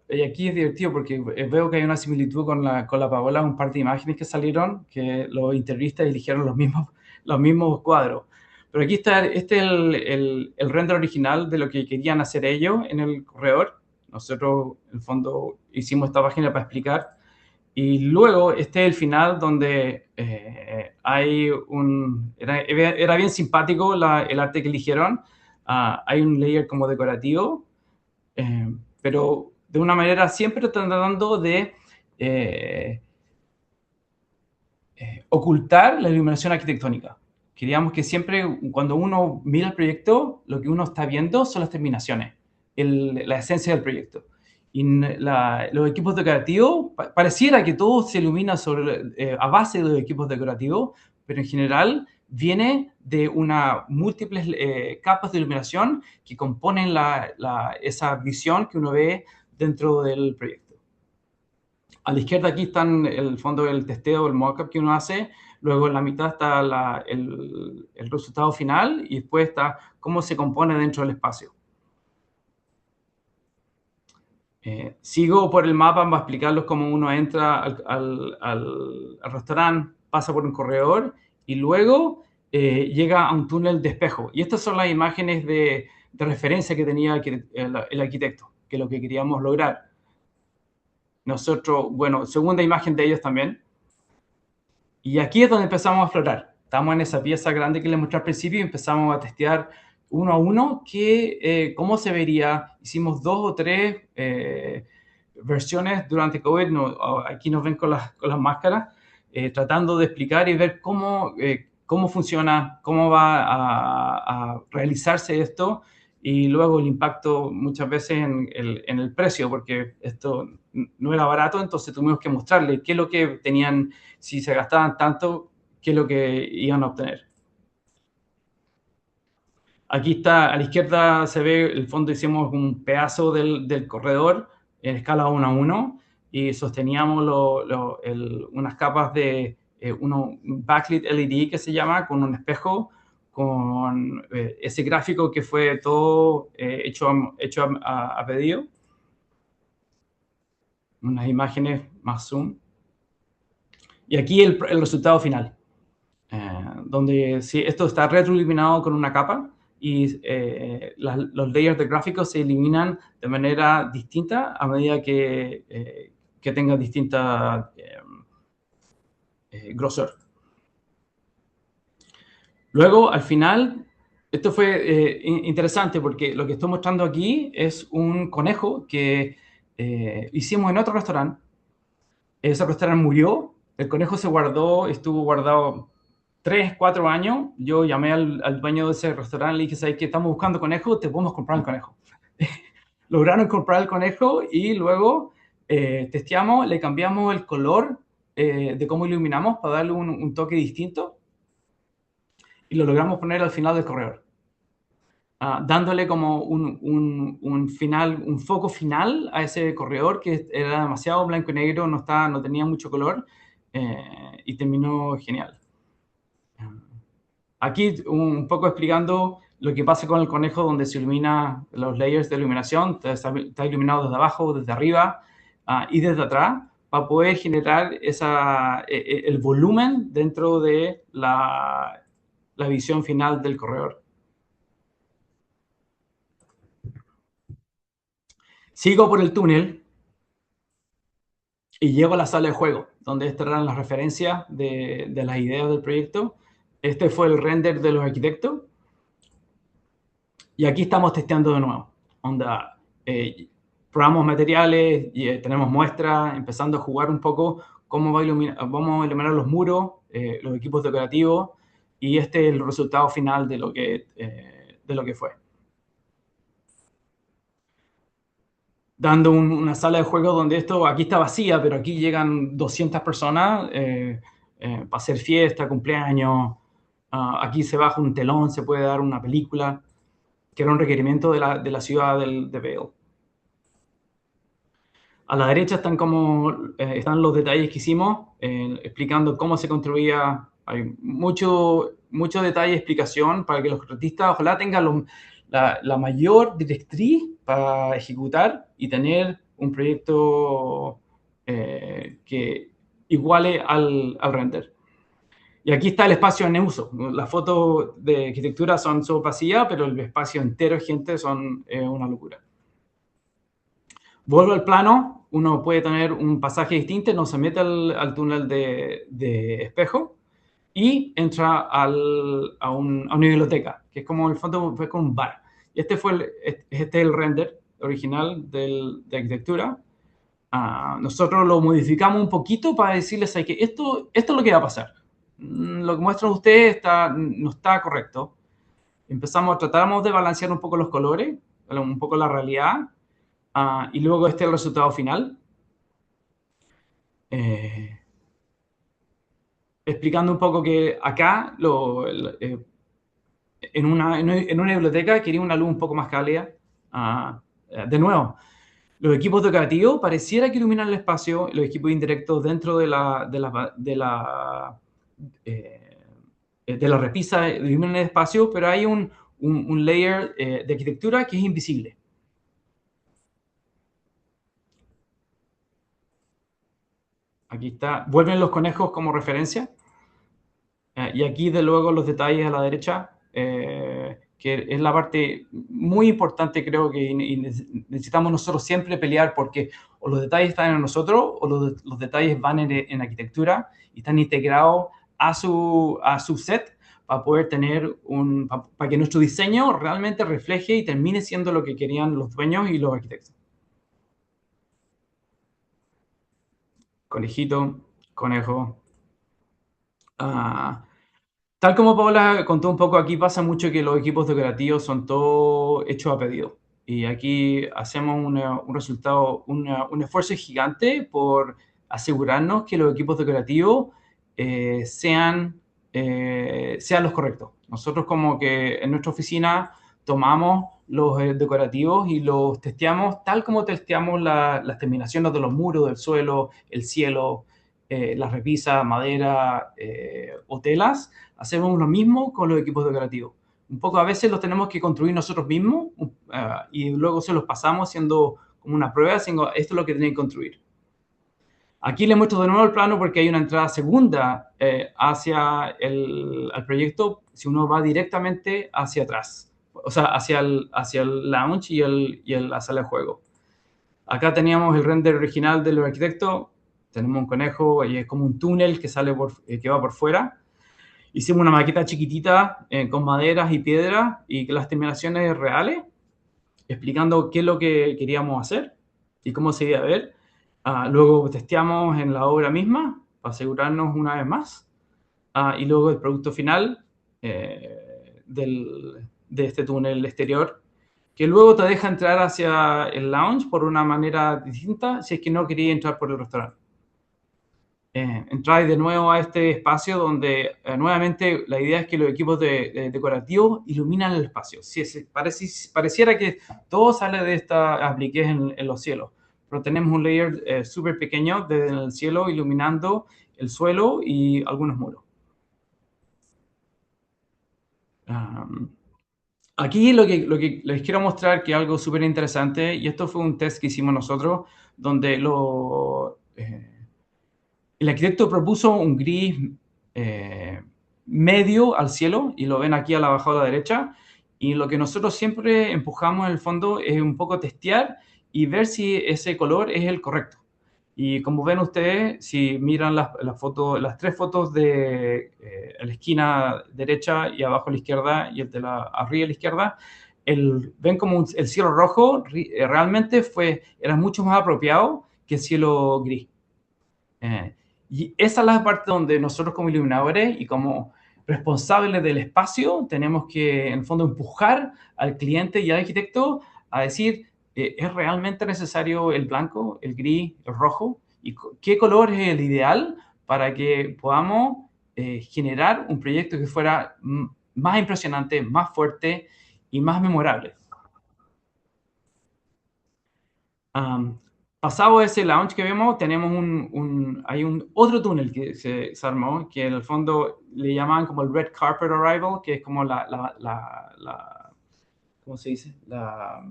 y aquí es divertido porque veo que hay una similitud con la Paola, un par de imágenes que salieron, que los interioristas eligieron los mismos cuadros. Pero aquí está, este es el render original de lo que querían hacer ellos en el corredor. Nosotros, en el fondo, hicimos esta página para explicar. Y luego, este es el final donde hay era bien simpático el arte que eligieron. Hay un layer como decorativo, pero de una manera siempre tratando de ocultar la iluminación arquitectónica. Queríamos que siempre, cuando uno mira el proyecto, lo que uno está viendo son las terminaciones, la esencia del proyecto. Y los equipos decorativos, pareciera que todo se ilumina a base de los equipos decorativos, pero en general viene de múltiples capas de iluminación que componen esa visión que uno ve dentro del proyecto. A la izquierda aquí están el fondo del testeo, el mockup que uno hace. Luego en la mitad está el resultado final y después está cómo se compone dentro del espacio. Sigo por el mapa para explicarles cómo uno entra al restaurante, pasa por un corredor y luego llega a un túnel de espejo. Y estas son las imágenes de referencia que tenía el arquitecto, que es lo que queríamos lograr. Nosotros, bueno, segunda imagen de ellos también. Y aquí es donde empezamos a explorar. Estamos en esa pieza grande que les mostré al principio y empezamos a testear uno a uno cómo se vería. Hicimos 2 o 3 versiones durante COVID. Aquí nos ven con las máscaras, tratando de explicar y ver cómo funciona, cómo va a realizarse esto y luego el impacto muchas veces en el precio, porque esto no era barato, entonces tuvimos que mostrarle qué es lo que tenían, si se gastaban tanto, qué es lo que iban a obtener. Aquí está, a la izquierda se ve el fondo, hicimos un pedazo del corredor en escala 1 a 1 y sosteníamos unas capas de un backlit LED que se llama, con un espejo, con ese gráfico que fue todo hecho a pedido. Unas imágenes más zoom. Y aquí el resultado final, donde esto está retroiluminado con una capa y los layers de gráficos se eliminan de manera distinta a medida que tenga distinta grosor. Luego, al final, esto fue interesante porque lo que estoy mostrando aquí es un conejo que hicimos en otro restaurante. Ese restaurante murió, el conejo estuvo guardado 3, 4 años. Yo llamé al dueño de ese restaurante y le dije, ¿sabes qué? Estamos buscando conejo, te podemos comprar el conejo. Lograron comprar el conejo y luego testeamos, le cambiamos el color de cómo iluminamos para darle un toque distinto y lo logramos poner al final del corredor. Dándole como un foco final a ese corredor que era demasiado blanco y negro, no tenía mucho color y terminó genial. Aquí un poco explicando lo que pasa con el conejo, donde se ilumina los layers de iluminación. Está iluminado desde abajo, desde arriba y desde atrás, para poder generar el volumen dentro de la visión final del corredor. Sigo por el túnel y llego a la sala de juego, donde estarán las referencias de las ideas del proyecto. Este fue el render de los arquitectos. Y aquí estamos testeando de nuevo. Probamos materiales, y, tenemos muestras, empezando a jugar un poco cómo vamos a iluminar los muros, los equipos decorativos, y este es el resultado final de lo que fue. Dando una sala de juego donde aquí está vacía, pero aquí llegan 200 personas para hacer fiesta, cumpleaños, Aquí se baja un telón, se puede dar una película, que era un requerimiento de la ciudad de Vail. A la derecha están los detalles que hicimos, explicando cómo se construía. Hay mucho detalle y explicación para que los contratistas ojalá tengan la mayor directriz para ejecutar y tener un proyecto que iguale al render. Y aquí está el espacio en uso. Las fotos de arquitectura son solo vacías, pero el espacio entero, gente, son una locura. Vuelvo al plano, uno puede tener un pasaje distinto, no se mete al túnel de espejo y entra a una biblioteca, que es como el fondo fue como un bar. Y este es el render original de arquitectura. Nosotros lo modificamos un poquito para decirles que esto es lo que va a pasar. Lo que muestran ustedes no está correcto. Tratamos de balancear un poco los colores, un poco la realidad, y luego este es el resultado final. Explicando un poco que acá, en una biblioteca, quería una luz un poco más cálida. De nuevo, los equipos decorativos pareciera que iluminan el espacio, los equipos indirectos dentro de la repisa iluminan el espacio, pero hay un layer de arquitectura que es invisible. Aquí está, vuelven los conejos como referencia. Y aquí, de luego, los detalles a la derecha, que es la parte muy importante, creo que y necesitamos nosotros siempre pelear, porque o los detalles están en nosotros o los detalles van en arquitectura y están integrados a su set para poder para que nuestro diseño realmente refleje y termine siendo lo que querían los dueños y los arquitectos. Conejito, conejo. Tal como Paula contó un poco, aquí pasa mucho que los equipos decorativos son todos hechos a pedido. Y aquí hacemos un resultado, un esfuerzo gigante por asegurarnos que los equipos decorativos sean los correctos. Nosotros como que en nuestra oficina tomamos los decorativos y los testeamos tal como testeamos las terminaciones de los muros, del suelo, el cielo, las repisas, madera o telas. Hacemos lo mismo con los equipos decorativos. Un poco a veces los tenemos que construir nosotros mismos y luego se los pasamos haciendo como una prueba, diciendo esto es lo que tienen que construir. Aquí les muestro de nuevo el plano porque hay una entrada segunda hacia el proyecto si uno va directamente hacia atrás, o sea, hacia el lounge y la sala de juego. Acá teníamos el render original del arquitecto, tenemos un conejo y es como un túnel que va por fuera. Hicimos una maqueta chiquitita con maderas y piedras y las terminaciones reales, explicando qué es lo que queríamos hacer y cómo se iba a ver. Luego testeamos en la obra misma para asegurarnos una vez más. Y luego el producto final de este túnel exterior, que luego te deja entrar hacia el lounge por una manera distinta si es que no quería entrar por el restaurante. Entráis de nuevo a este espacio donde nuevamente la idea es que los equipos decorativos iluminan el espacio. Pareciera que todo sale de esta apliquez en los cielos, pero tenemos un layer súper pequeño desde el cielo iluminando el suelo y algunos muros. Aquí lo que les quiero mostrar que es algo súper interesante, y esto fue un test que hicimos nosotros, donde el arquitecto propuso un gris medio al cielo, y lo ven aquí abajo a la derecha, y lo que nosotros siempre empujamos en el fondo es un poco testear y ver si ese color es el correcto. Y como ven ustedes, si miran las tres fotos de la esquina derecha y abajo a la izquierda y el de arriba a la izquierda, ven como el cielo rojo realmente era mucho más apropiado que el cielo gris. Y esa es la parte donde nosotros como iluminadores y como responsables del espacio tenemos que, en el fondo, empujar al cliente y al arquitecto a decir, ¿es realmente necesario el blanco, el gris, el rojo? ¿Y qué color es el ideal para que podamos generar un proyecto que fuera más impresionante, más fuerte y más memorable. Pasado ese launch que vemos, tenemos hay un otro túnel que se armó, que en el fondo le llamaban como el Red Carpet Arrival, que es como ¿cómo se dice? La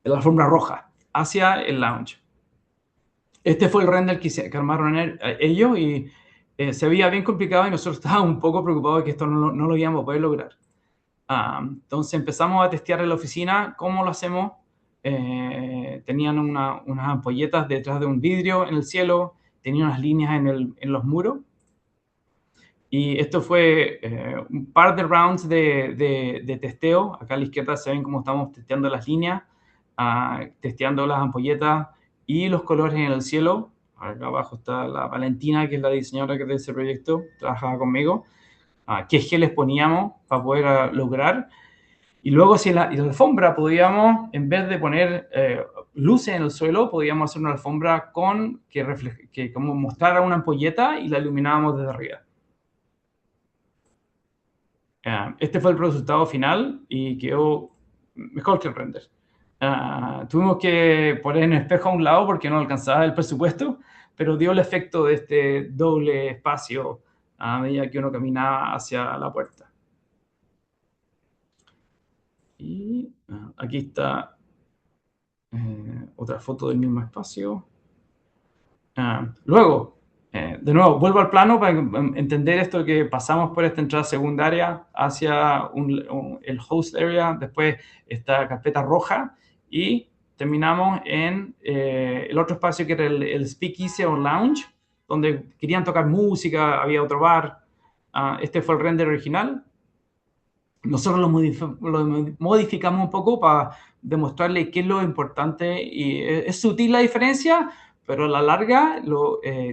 alfombra roja hacia el launch. Este fue el render que armaron ellos y se veía bien complicado y nosotros estábamos un poco preocupados de que esto no lo íbamos a poder lograr. Entonces empezamos a testear en la oficina cómo lo hacemos. Tenían unas ampolletas detrás de un vidrio en el cielo, tenían unas líneas en los muros. Y esto fue un par de rounds de testeo. Acá a la izquierda se ven cómo estamos testeando las líneas, testeando las ampolletas y los colores en el cielo. Acá abajo está la Valentina, que es la diseñadora de ese proyecto, trabajaba conmigo. Qué geles poníamos para poder lograr. Y luego si en la alfombra podíamos, en vez de poner luces en el suelo, podíamos hacer una alfombra que como mostrara una ampolleta y la iluminábamos desde arriba. Este fue el resultado final y quedó mejor que el render. Tuvimos que poner un espejo a un lado porque no alcanzaba el presupuesto, pero dio el efecto de este doble espacio a medida que uno caminaba hacia la puerta. Y aquí está otra foto del mismo espacio. Luego, de nuevo, vuelvo al plano para entender esto que pasamos por esta entrada secundaria hacia el host area, después esta carpeta roja y terminamos en el otro espacio que era el speakeasy o lounge, donde querían tocar música, había otro bar. Este fue el render original. Nosotros lo modificamos un poco para demostrarle qué es lo importante y es sutil la diferencia, pero a la larga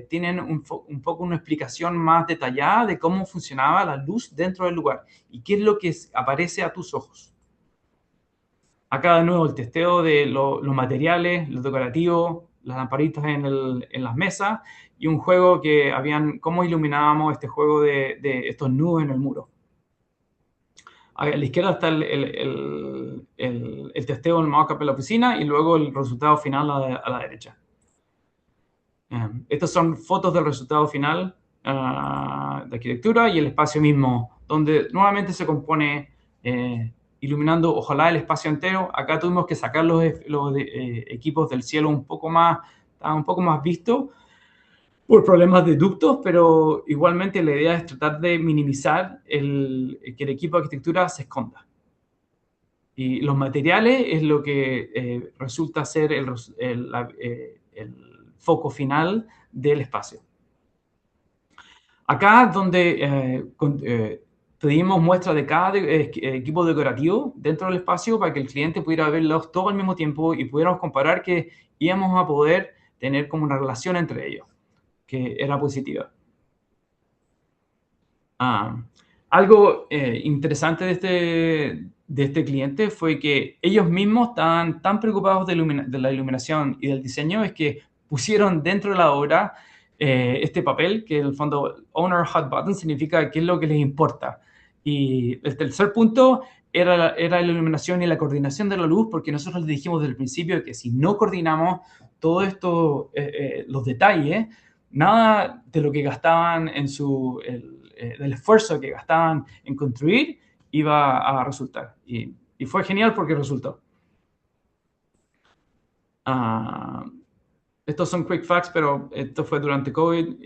tienen un poco una explicación más detallada de cómo funcionaba la luz dentro del lugar y qué es lo que aparece a tus ojos. Acá de nuevo el testeo de los materiales, los decorativos, las lamparitas en las mesas y un juego que cómo iluminábamos este juego de estos nubes en el muro. A la izquierda está el testeo del mockup en la oficina y luego el resultado final a la derecha. Estas son fotos del resultado final de arquitectura y el espacio mismo, donde nuevamente se compone iluminando, ojalá, el espacio entero. Acá tuvimos que sacar los equipos del cielo un poco más vistos por problemas de ductos, pero igualmente la idea es tratar de minimizar que el equipo de arquitectura se esconda. Y los materiales es lo que resulta ser el foco final del espacio. Acá es donde pedimos muestras de cada equipo decorativo dentro del espacio para que el cliente pudiera verlos todo al mismo tiempo y pudiéramos comparar que íbamos a poder tener como una relación entre ellos, que era positiva. Algo interesante de este cliente fue que ellos mismos estaban tan preocupados de la iluminación y del diseño, es que pusieron dentro de la obra este papel, que en el fondo Owner Hot Button significa qué es lo que les importa. Y el tercer punto era la iluminación y la coordinación de la luz, porque nosotros les dijimos desde el principio que si no coordinamos todo esto, los detalles, nada de lo que gastaban del esfuerzo que gastaban en construir iba a resultar. Y fue genial porque resultó. Estos son quick facts, pero esto fue durante COVID.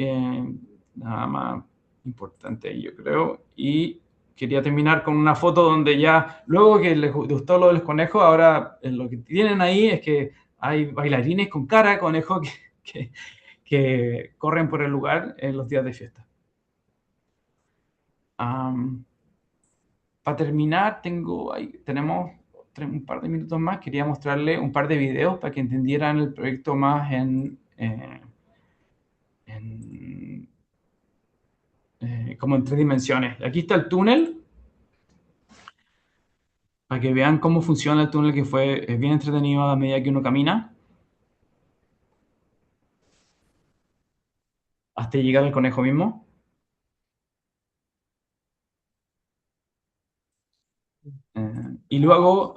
Nada más importante, yo creo. Y quería terminar con una foto donde ya, luego que les gustó lo de los conejos, ahora lo que tienen ahí es que hay bailarines con cara de conejo que corren por el lugar en los días de fiesta. Para terminar, tenemos un par de minutos más. Quería mostrarle un par de videos para que entendieran el proyecto más como en 3 dimensiones. Aquí está el túnel, para que vean cómo funciona el túnel, que es bien entretenido a medida que uno camina, hasta llegar al conejo mismo. Y luego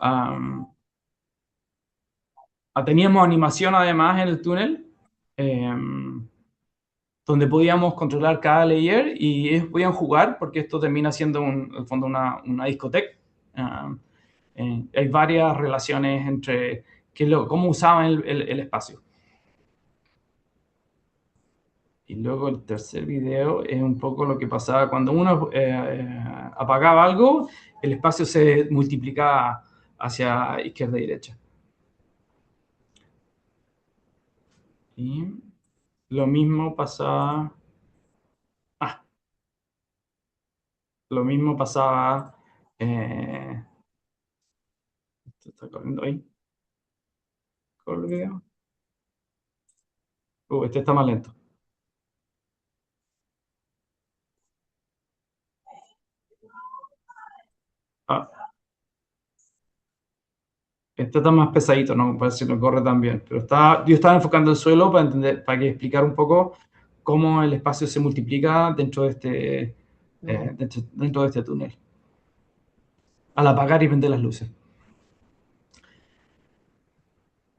teníamos animación además en el túnel, eh, donde podíamos controlar cada layer y ellos podían jugar, porque esto termina siendo en el fondo una discoteca. Hay varias relaciones entre cómo usaban el espacio. Y luego el tercer video es un poco lo que pasaba cuando uno apagaba algo, el espacio se multiplicaba hacia izquierda y derecha. Y lo mismo pasaba. Ah, lo mismo pasaba. ¿Esto está corriendo ahí? ¿Corre el video? Este está más lento. Ah, este está más pesadito, no parece que no corre tan bien. Pero yo estaba enfocando el suelo para entender, para que explicar un poco cómo el espacio se multiplica dentro de Mm. dentro de este túnel, al apagar y prender las luces.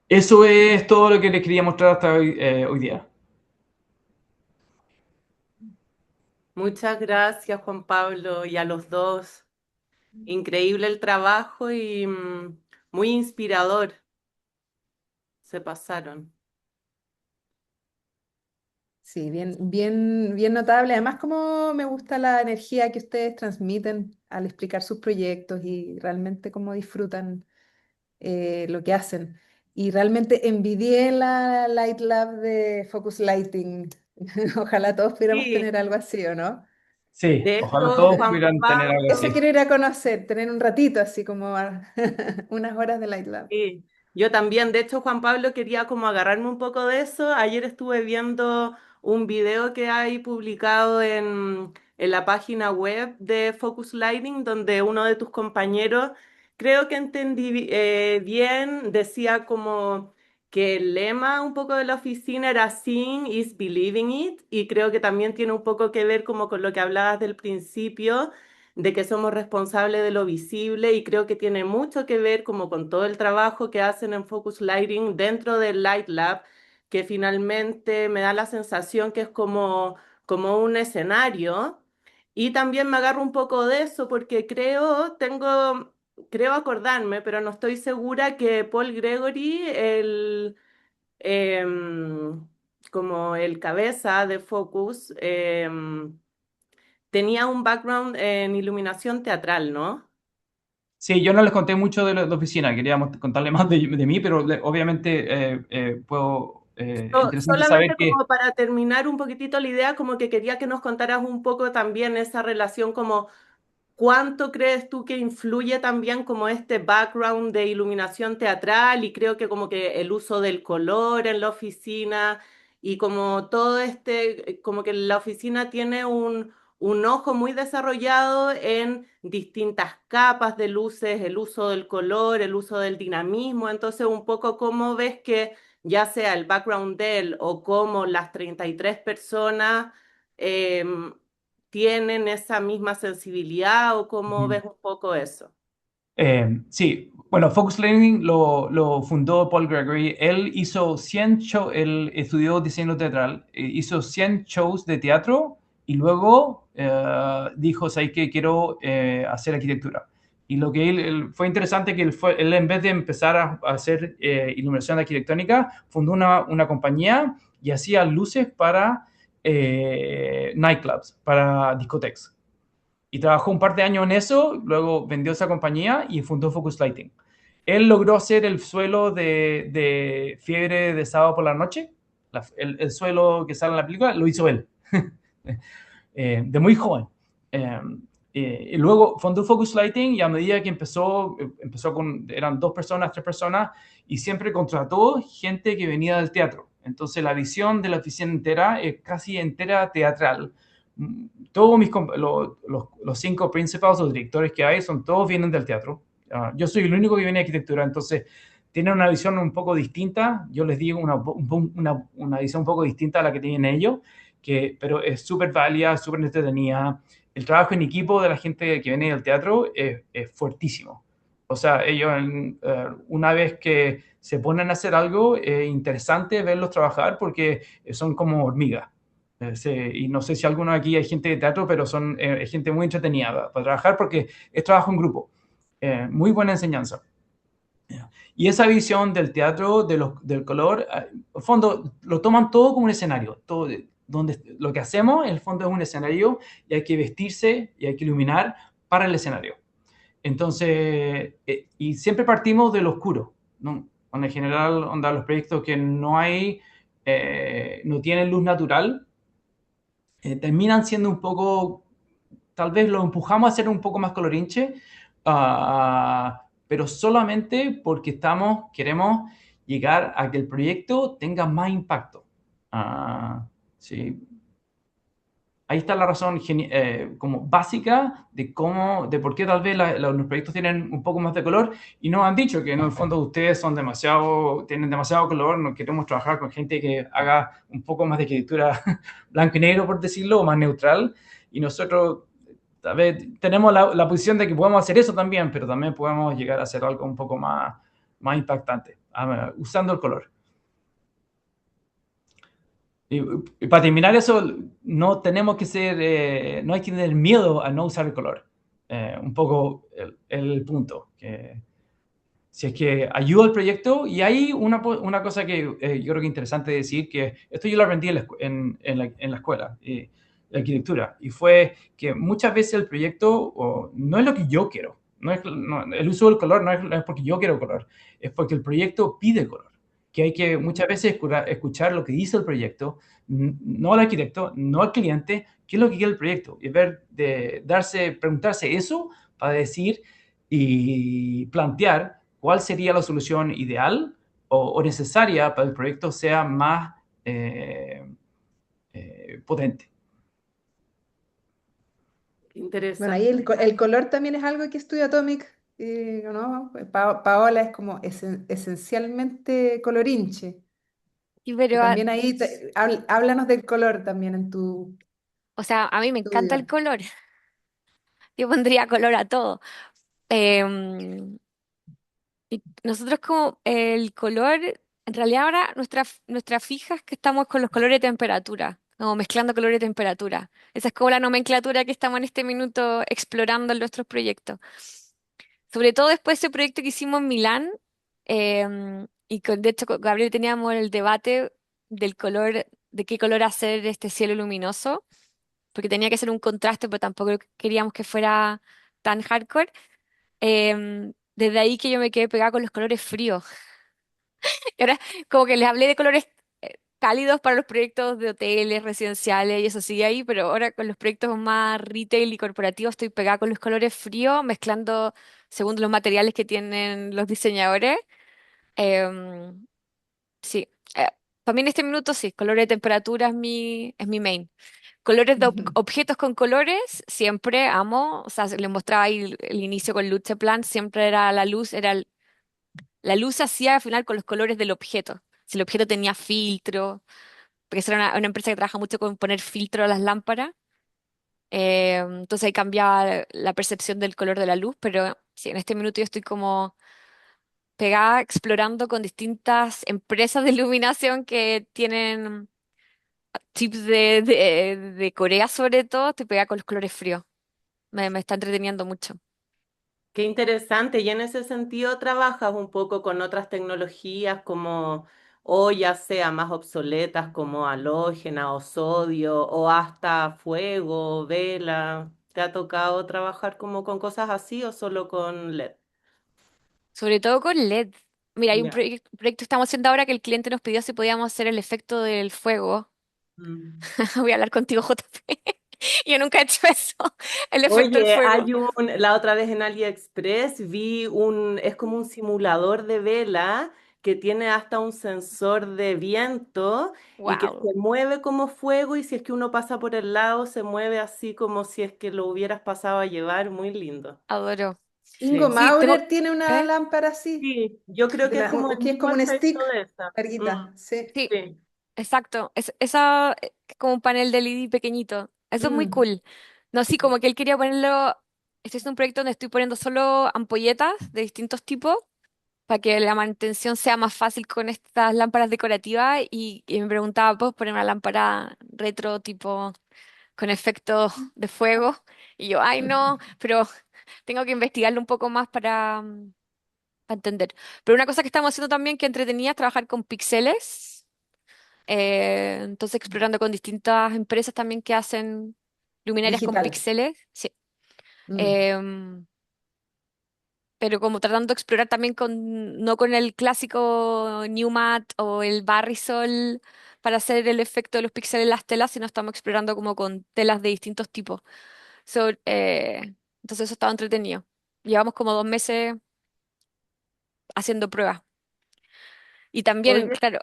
Eso es todo lo que les quería mostrar hasta hoy día. Muchas gracias, Juan Pablo, y a los dos. Increíble el trabajo y muy inspirador. Se pasaron. Sí, bien notable. Además, como me gusta la energía que ustedes transmiten al explicar sus proyectos y realmente cómo disfrutan lo que hacen. Y realmente envidié la Light Lab de Focus Lighting. Ojalá todos pudiéramos Sí, tener algo así, ¿o no? Sí, de ojalá hecho, todos Juan pudieran tener algo Pablo. así. Eso quiero ir a conocer, tener un ratito, así como unas horas de Light Lab. Sí, yo también. De hecho, Juan Pablo quería como agarrarme un poco de eso. Ayer estuve viendo un video que hay publicado en la página web de Focus Lighting, donde uno de tus compañeros, creo que entendí bien, decía como que el lema un poco de la oficina era Seeing is Believing It, y creo que también tiene un poco que ver como con lo que hablabas del principio de que somos responsables de lo visible y creo que tiene mucho que ver como con todo el trabajo que hacen en Focus Lighting dentro del Light Lab, que finalmente me da la sensación que es como un escenario. Y también me agarro un poco de eso porque creo acordarme, pero no estoy segura que Paul Gregory, em, como el cabeza de Focus, tenía un background en iluminación teatral, ¿no? Sí, yo no les conté mucho de la oficina, queríamos contarle más de mí, pero obviamente interesante saber Solamente que. como para terminar un poquitito la idea, como que quería que nos contaras un poco también esa relación como ¿cuánto crees tú que influye también como este background de iluminación teatral y creo que como que el uso del color en la oficina y como todo como que la oficina tiene un ojo muy desarrollado en distintas capas de luces, el uso del color, el uso del dinamismo, entonces un poco cómo ves que ya sea el background de él o como las 33 personas em, tienen esa misma sensibilidad o cómo Ujú. ves un poco eso. Sí, bueno, Focus Learning lo fundó Paul Gregory. Él hizo 100 shows, él estudió diseño teatral, hizo 100 shows de teatro y luego dijo, ¿sabes qué? Quiero hacer arquitectura. Y lo que fue interesante que él en vez de empezar a hacer iluminación arquitectónica, fundó una compañía y hacía luces para nightclubs, para discotecas. Y trabajó un par de años en eso, luego vendió esa compañía y fundó Focus Lighting. Él logró hacer el suelo de Fiebre de Sábado por la Noche, el suelo que sale en la película, lo hizo él, de muy joven. Eh, y luego fundó Focus Lighting y a medida que empezó eran 2 personas, 3 personas, y siempre contrató gente que venía del teatro. Entonces la visión de la oficina entera es casi entera teatral. Todos los 5 principales o directores que hay todos vienen del teatro. Yo soy el único que viene de arquitectura, entonces tienen una visión un poco distinta. Yo les digo una visión un poco distinta a la que tienen ellos, pero es súper válida, súper entretenida. el trabajo en equipo de la gente que viene del teatro es fuertísimo. O sea, ellos una vez que se ponen a hacer algo, es interesante verlos trabajar porque son como hormigas. Y no sé si alguno aquí hay gente de teatro, pero son gente muy entretenida para trabajar porque es trabajo en grupo. Muy buena enseñanza. Y esa visión del teatro, del color, en el fondo lo toman todo como un escenario. Todo, donde lo que hacemos, en el fondo, es un escenario y hay que vestirse y hay que iluminar para el escenario. Entonces, y siempre partimos de lo oscuro, ¿no? En general, onda, los proyectos que no hay, no tienen luz natural, terminan siendo un poco, tal vez lo empujamos a ser un poco más colorinche, pero solamente porque queremos llegar a que el proyecto tenga más impacto. Sí, ahí está la razón como básica de por qué tal vez los proyectos tienen un poco más de color y nos han dicho que en el fondo ustedes tienen demasiado color, no queremos trabajar con gente que haga un poco más de arquitectura blanco y negro, por decirlo, o más neutral. Y nosotros tal vez tenemos la posición de que podemos hacer eso también, pero también podemos llegar a hacer algo un poco más impactante, usando el color. Y para terminar eso, no tenemos que no hay que tener miedo a no usar el color. Un poco el punto. Que si es que ayuda al proyecto, y hay una cosa que yo creo que es interesante decir, que esto yo lo aprendí en la escuela, de arquitectura, y fue que muchas veces el proyecto no es lo que yo quiero. El uso del color no es porque yo quiero color, es porque el proyecto pide color. Que hay que muchas veces escuchar lo que dice el proyecto, no al arquitecto, no al cliente, qué es lo que quiere el proyecto. Y preguntarse eso para decir y plantear cuál sería la solución ideal o necesaria para que el proyecto sea más potente. Bueno, ahí Interesante. el color también es algo que estudia Atomic, ¿no? Paola es como esencialmente colorinche. Y Y pero, también ahí háblanos del color también en tu o sea, a mí me encanta el estudio. color. Yo pondría color a todo. Em, y nosotros como el color, en realidad ahora nuestra fija es que estamos con los colores de temperatura, como mezclando colores de temperatura. Esa es como la nomenclatura que estamos en este minuto explorando en nuestros proyectos. Sobre todo después de ese proyecto que hicimos en Milán, de hecho con Gabriel teníamos el debate del color, de qué color hacer este cielo luminoso, porque tenía que ser un contraste, pero tampoco queríamos que fuera tan hardcore. Desde ahí que yo me quedé pegada con los colores fríos. Y ahora como que les hablé de colores cálidos para los proyectos de hoteles, residenciales y eso sigue ahí, pero ahora con los proyectos más retail y corporativos estoy pegada con los colores fríos, mezclando según los materiales que tienen los diseñadores. Em, sí, para mí en este minuto sí, colores de temperatura es mi main. Colores de Ujú. objetos con colores, siempre amo. O sea, les mostraba ahí el inicio con Lutzeplan, siempre era la luz, la luz hacía al final con los colores del objeto. Si el objeto tenía filtro, porque esa era una empresa que trabaja mucho con poner filtro a las lámparas, entonces ahí cambiaba la percepción del color de la luz, pero sí, en este minuto yo estoy como pegada explorando con distintas empresas de iluminación que tienen chips de Corea sobre todo, estoy pegada con los colores fríos. Me está entreteniendo mucho. Qué interesante. Y en ese sentido trabajas un poco con otras tecnologías como, o ya sea más obsoletas como halógena o sodio, o hasta fuego, vela. ¿Te ha tocado trabajar como con cosas así o solo con LED? Sobre todo con LED. Mira, hay un Ya. proyecto que estamos haciendo ahora que el cliente nos pidió si podíamos hacer el efecto del fuego. Mm. Voy a hablar contigo, JP. Yo nunca he hecho eso, el efecto del Oye, fuego. la otra vez en AliExpress es como un simulador de vela que tiene hasta un sensor de viento y que Wow, se mueve como fuego y si es que uno pasa por el lado se mueve así como si es que lo hubieras pasado a llevar, muy lindo. adoro. Ingo Sí, Sí, tengo, Maurer tiene una ¿eh? lámpara así, sí, yo creo que es como el que es mismo como un efecto stick, de esa. larguita, sí. Sí, Sí. exacto. Esa es como un panel de LED pequeñito. Eso es muy Mm. cool. No, sí, como que él quería ponerlo. Estoy haciendo un proyecto donde estoy poniendo solo ampolletas de distintos tipos para que la mantención sea más fácil con estas lámparas decorativas y me preguntaba, ¿puedo poner una lámpara retro tipo con efectos de fuego? Y yo, ay no, pero tengo que investigarlo un poco más para entender. Pero una cosa que estamos haciendo también que entretenía es trabajar con píxeles, entonces explorando con distintas empresas también que hacen luminarias con Digital. píxeles, sí. Mm, Em, pero como tratando de explorar también no con el clásico Newmat o el Barrisol para hacer el efecto de los píxeles en las telas, sino estamos explorando como con telas de distintos tipos. So, entonces eso estaba entretenido. Llevamos como 2 meses haciendo pruebas. Y también, Oye, claro,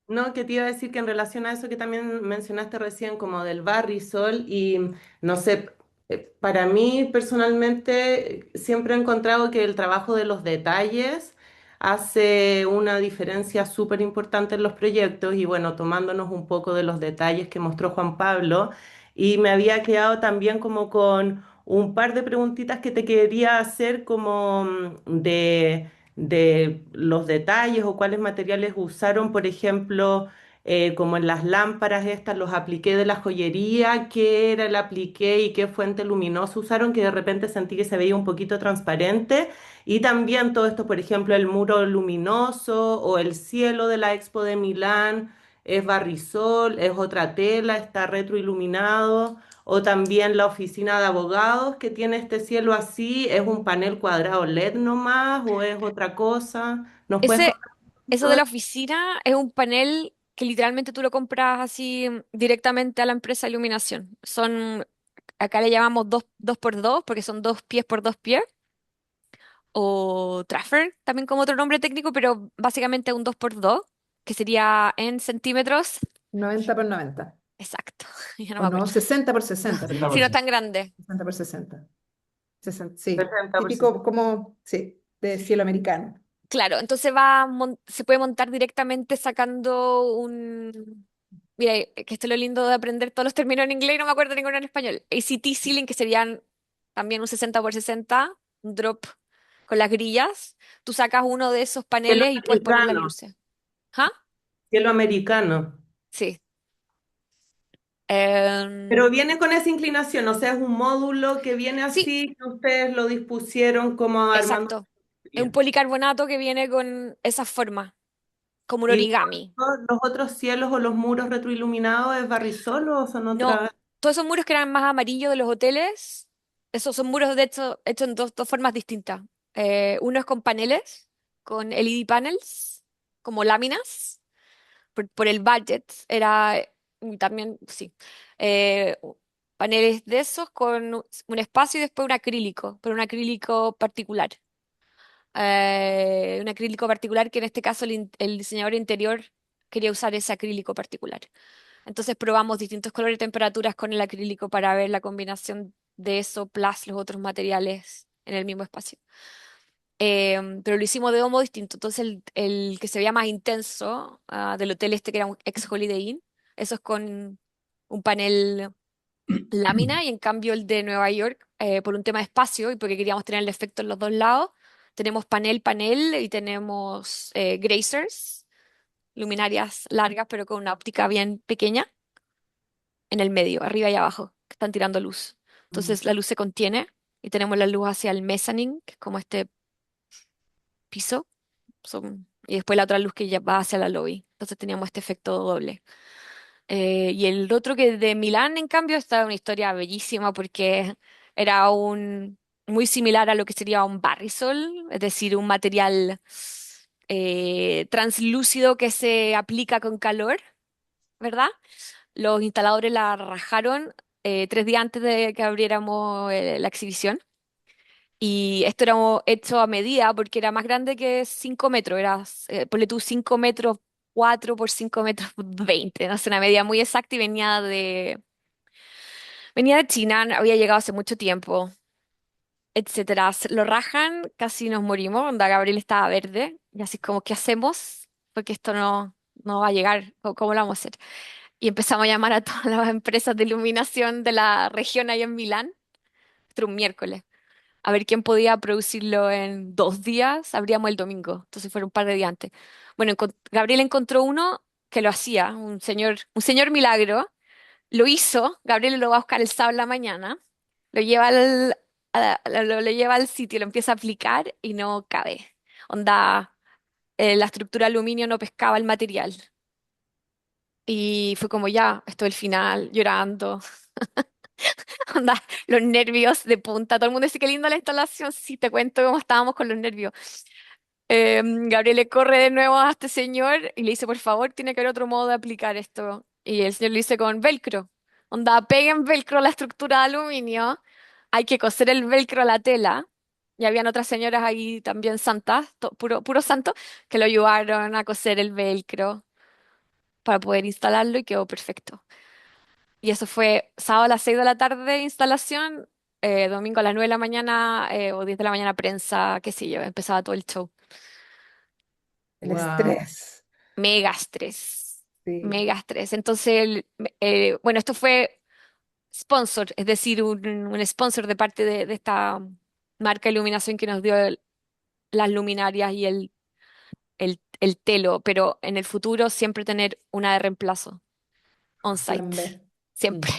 no, que te iba a decir que en relación a eso que también mencionaste recién, como del Barrisol, y no sé, para mí personalmente siempre he encontrado que el trabajo de los detalles hace una diferencia súper importante en los proyectos, y bueno, tomándonos un poco de los detalles que mostró Juan Pablo, y me había quedado también como con un par de preguntitas que te quería hacer como de los detalles o cuáles materiales usaron, por ejemplo, como en las lámparas estas, los apliqué de la joyería, qué era el apliqué y qué fuente luminosa usaron, que de repente sentí que se veía un poquito transparente. Y también todo esto, por ejemplo, el muro luminoso o el cielo de la Expo de Milán. Es barrisol, es otra tela, está retroiluminado. O también la oficina de abogados que tiene este cielo así, ¿es un panel cuadrado LED nomás o es otra cosa? ¿Nos puedes ese, contar un eso poquito de de la eso? oficina es un panel que literalmente tú lo compras así directamente a la empresa de iluminación. Acá le llamamos dos por dos porque son 2 pies por 2 pies, o traffer, también como otro nombre técnico, pero básicamente un 2 por 2 que sería en centímetros. 90 por 90. Exacto, ya no O me no, acuerdo. 60 por No, 60, creo. si no es 60%. tan grande. 60 por 60. 60, sí. 60%. Típico como, sí, de cielo americano. Claro, entonces se puede montar directamente sacando un... Mira, que esto es lo lindo de aprender todos los términos en inglés y no me acuerdo ninguno en español. ACT ceiling, que serían también un 60 por 60, un drop con las grillas. Tú sacas uno de esos Cielo paneles y puedes poner las americano, luces. ¿Ah? cielo americano. Sí. Pero Em, viene con esa inclinación, o sea, es un módulo que viene sí, así, que ustedes lo dispusieron como armando. exacto. Es un policarbonato que viene con esa forma, como un ¿Y origami. los otros cielos o los muros retroiluminados es barrisol o son No, otras? todos esos muros que eran más amarillos de los hoteles, esos son muros de hecho hechos en dos formas distintas. Uno es con paneles, con LED panels, como láminas, por el budget. Y también, sí, eh, paneles de esos con un espacio y después un acrílico, pero un acrílico particular. Un acrílico particular que en este caso el diseñador interior quería usar ese acrílico particular. Entonces probamos distintos colores y temperaturas con el acrílico para ver la combinación de eso plus los otros materiales en el mismo espacio. Pero lo hicimos de dos modos distintos. Entonces el que se veía más intenso, del hotel este que era un ex Holiday Inn, eso es con un panel lámina, y en cambio el de Nueva York, por un tema de espacio y porque queríamos tener el efecto en los dos lados, tenemos panel y tenemos grazers, luminarias largas pero con una óptica bien pequeña en el medio, arriba y abajo, que están tirando luz. Mm. Entonces la luz se contiene y tenemos la luz hacia el mezzanine, que es como este piso, y después la otra luz que ya va hacia la lobby. Entonces teníamos este efecto doble. Y el otro que de Milán, en cambio, está una historia bellísima porque era muy similar a lo que sería un barrisol, es decir, un material translúcido que se aplica con calor, ¿verdad? Los instaladores la rajaron 3 días antes de que abriéramos la exhibición. Y esto era hecho a medida porque era más grande que 5 metros. Ponle tú 5 metros 4 por 5 metros 20. No sé, una medida muy exacta y venía de China, había llegado hace mucho tiempo, etcétera. Lo rajan, casi nos morimos. Onda, Gabriel estaba verde y así como, ¿qué hacemos? Porque esto no va a llegar. ¿Cómo lo vamos a hacer? y empezamos a llamar a todas las empresas de iluminación de la región ahí en Milán, esto era un miércoles, a ver quién podía producirlo en 2 días, abríamos el domingo, entonces fueron un par de días antes. Bueno, Gabriel encontró uno que lo hacía, un señor milagro, lo hizo, Gabriel lo va a buscar el sábado en la mañana, lo lleva lo lleva al sitio, lo empieza a aplicar y no cabe. Onda, la estructura de aluminio no pescaba el material. Y fue como ya, esto es el final, llorando. Onda, los nervios de punta. Todo el mundo dice qué linda la instalación. Sí, te cuento cómo estábamos con los nervios. Gabriel le corre de nuevo a este señor y le dice, por favor, tiene que haber otro modo de aplicar esto. Y el señor le dice con velcro. Onda, peguen velcro a la estructura de aluminio. Hay que coser el velcro a la tela. Y habían otras señoras ahí también santas, puro santo, que lo ayudaron a coser el velcro para poder instalarlo y quedó perfecto. Y eso fue sábado a las 6 de la tarde instalación, domingo a las 9 de la mañana o 10 de la mañana prensa, qué sé yo, empezaba todo el show. El Wow. estrés, Mega estrés, sí, mega estrés. Entonces, bueno, esto fue sponsor, es decir, un sponsor de parte de esta marca de iluminación que nos dio las luminarias y el telo, pero en el futuro siempre tener una de reemplazo on-site. plan B. Siempre.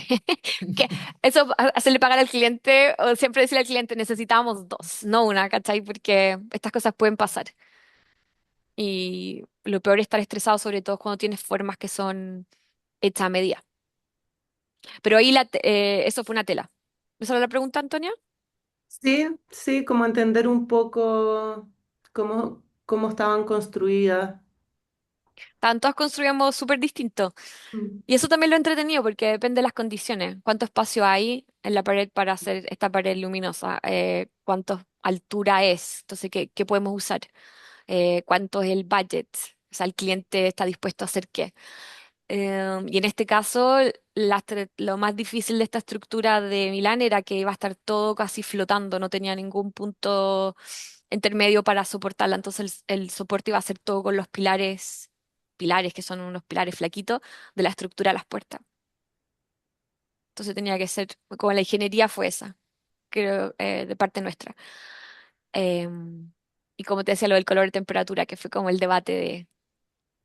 Mm. Que eso, hacerle pagar al cliente o siempre decirle al cliente, necesitamos dos, no una, ¿cachai? Porque estas cosas pueden pasar. Y lo peor es estar estresado, sobre todo cuando tienes formas que son hechas a medida. Pero ahí eso fue una tela. ¿Esa era la pregunta, Antonia? Sí, sí, como entender un poco cómo estaban construidas. Estaban todas construidas de modo súper distinto. Mm. Y eso también lo entretenido porque depende de las condiciones. ¿Cuánto espacio hay en la pared para hacer esta pared luminosa? ¿Cuánta altura es? Entonces, ¿qué podemos usar? ¿Cuánto es el budget? O sea, el cliente está dispuesto a hacer qué. Y en este caso, lo más difícil de esta estructura de Milán era que iba a estar todo casi flotando, no tenía ningún punto intermedio para soportarla. Entonces, el soporte iba a ser todo con los pilares que son unos pilares flaquitos de la estructura de las puertas. Entonces tenía que ser, como la ingeniería fue esa, creo, de parte nuestra. Em, y como te decía, lo del color y temperatura, que fue como el debate de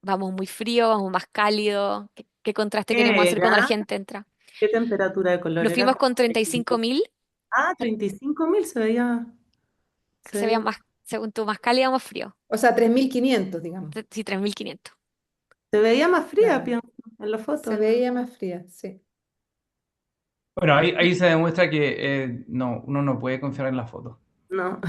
vamos muy frío, vamos más cálido, qué contraste queremos ¿Qué hacer cuando la era? gente entra. ¿Qué temperatura de color Nos era? fuimos Como con 35.000, 35. Ah, 35.000 se se veía veía más, más, según tú, más cálido o más frío. O sea, 3.500 digamos. Sí, 3.500. se veía más fría, Claro. pienso, en la foto, Se ¿no? veía más fría, sí. Bueno, ahí se demuestra que no, uno no puede confiar en la foto. No.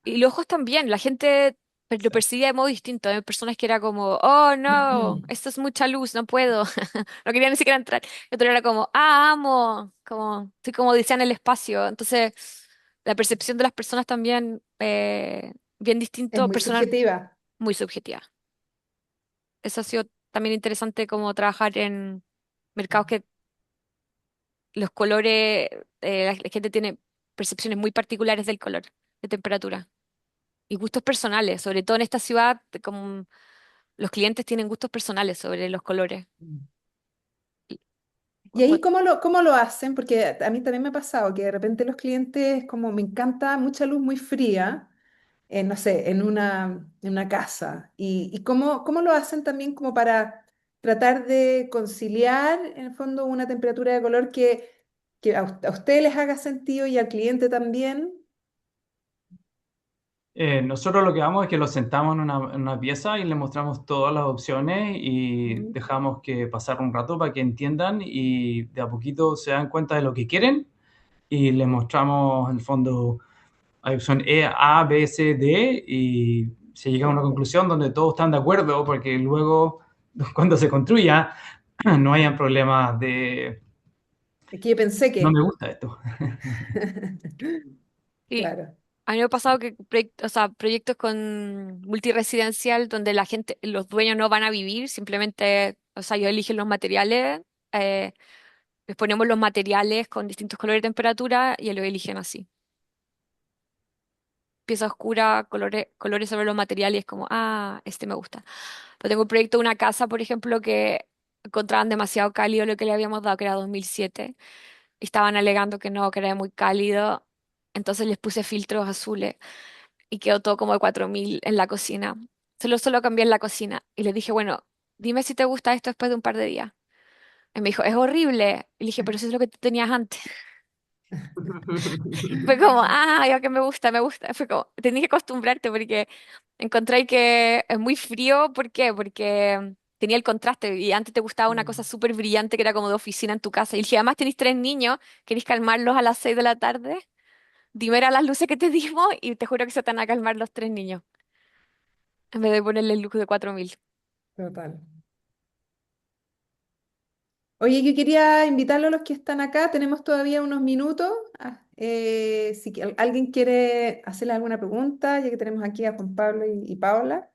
Y los ojos también, la gente lo Sí. percibía de modo distinto. Hay personas que era como, oh no, esto es mucha luz, no puedo. No quería ni siquiera entrar. Y otro era como, ah, amo, como, estoy como decían en el espacio. Entonces, la percepción de las personas también, bien Es distinto, muy personal, subjetiva. muy subjetiva. Eso ha sido también interesante como trabajar en mercados que los colores, la gente tiene percepciones muy particulares del color, de temperatura. Y gustos personales, sobre todo en esta ciudad, como los clientes tienen gustos personales sobre los colores. ¿Y Cu- ahí cómo lo hacen? Porque a mí también me ha pasado que de repente los clientes, como me encanta mucha luz muy fría, no sé, en una casa. ¿Y cómo lo hacen también como para tratar de conciliar, en el fondo, una temperatura de color que a ustedes les haga sentido y al cliente también? Nosotros lo que hacemos es que los sentamos en una pieza y les mostramos todas las opciones y Mm. dejamos que pasar un rato para que entiendan y de a poquito se dan cuenta de lo que quieren y les mostramos en el fondo hay opción E, A, B, C, D y se llega a una conclusión donde todos están de acuerdo porque luego cuando se construya no hayan problemas de Es que yo pensé no me que... gusta esto. Y Claro. a mí me ha pasado que o sea, proyectos con multiresidencial donde la gente, los dueños no van a vivir, simplemente, o sea, ellos eligen los materiales, eh, les ponemos los materiales con distintos colores y temperatura y ellos eligen así. Pieza oscura, colores sobre los materiales, y es como, ah, este me gusta. Pero tengo un proyecto de una casa, por ejemplo, que encontraban demasiado cálido lo que le habíamos dado, que era 2007. Y estaban alegando que no, que era muy cálido. Entonces les puse filtros azules y quedó todo como de 4000 en la cocina. Solo cambié en la cocina y les dije, bueno, dime si te gusta esto después de un par de días. Y me dijo, es horrible. Y le dije, pero eso es lo que tú tenías antes. Fue como, ah, ya que me gusta, me gusta. Fue como, tenés que acostumbrarte porque encontré que es muy frío. ¿Por qué? Porque tenía el contraste y antes te gustaba una cosa súper brillante que era como de oficina en tu casa. Y dije, además tenéis 3 niños, ¿queréis calmarlos a las 6 de la tarde? Dime era las luces que te dimos y te juro que se te van a calmar los 3 niños en vez de ponerle el luz de 4000. Total. Oye, yo quería invitarlos a los que están acá. Tenemos todavía unos minutos. Si alguien quiere hacerle alguna pregunta, ya que tenemos aquí a Juan Pablo y Paola.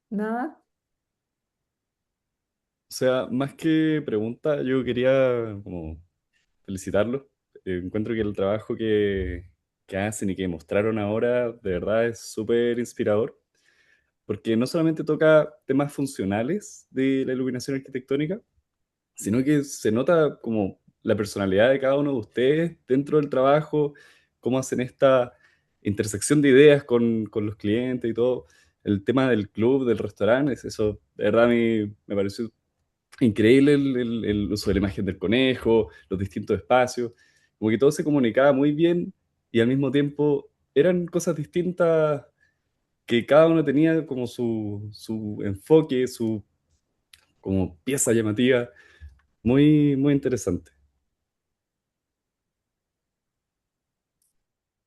Nada. O sea, más que pregunta, yo quería como felicitarlos. Encuentro que el trabajo que hacen y que mostraron ahora de verdad es súper inspirador, porque no solamente toca temas funcionales de la iluminación arquitectónica, sino que se nota como la personalidad de cada uno de ustedes dentro del trabajo, cómo hacen esta intersección de ideas con los clientes y todo. El tema del club, del restaurante, eso de verdad a mí me pareció increíble el uso de la imagen del conejo, los distintos espacios, como que todo se comunicaba muy bien y al mismo tiempo eran cosas distintas que cada uno tenía como su enfoque, su como pieza llamativa, muy, muy interesante.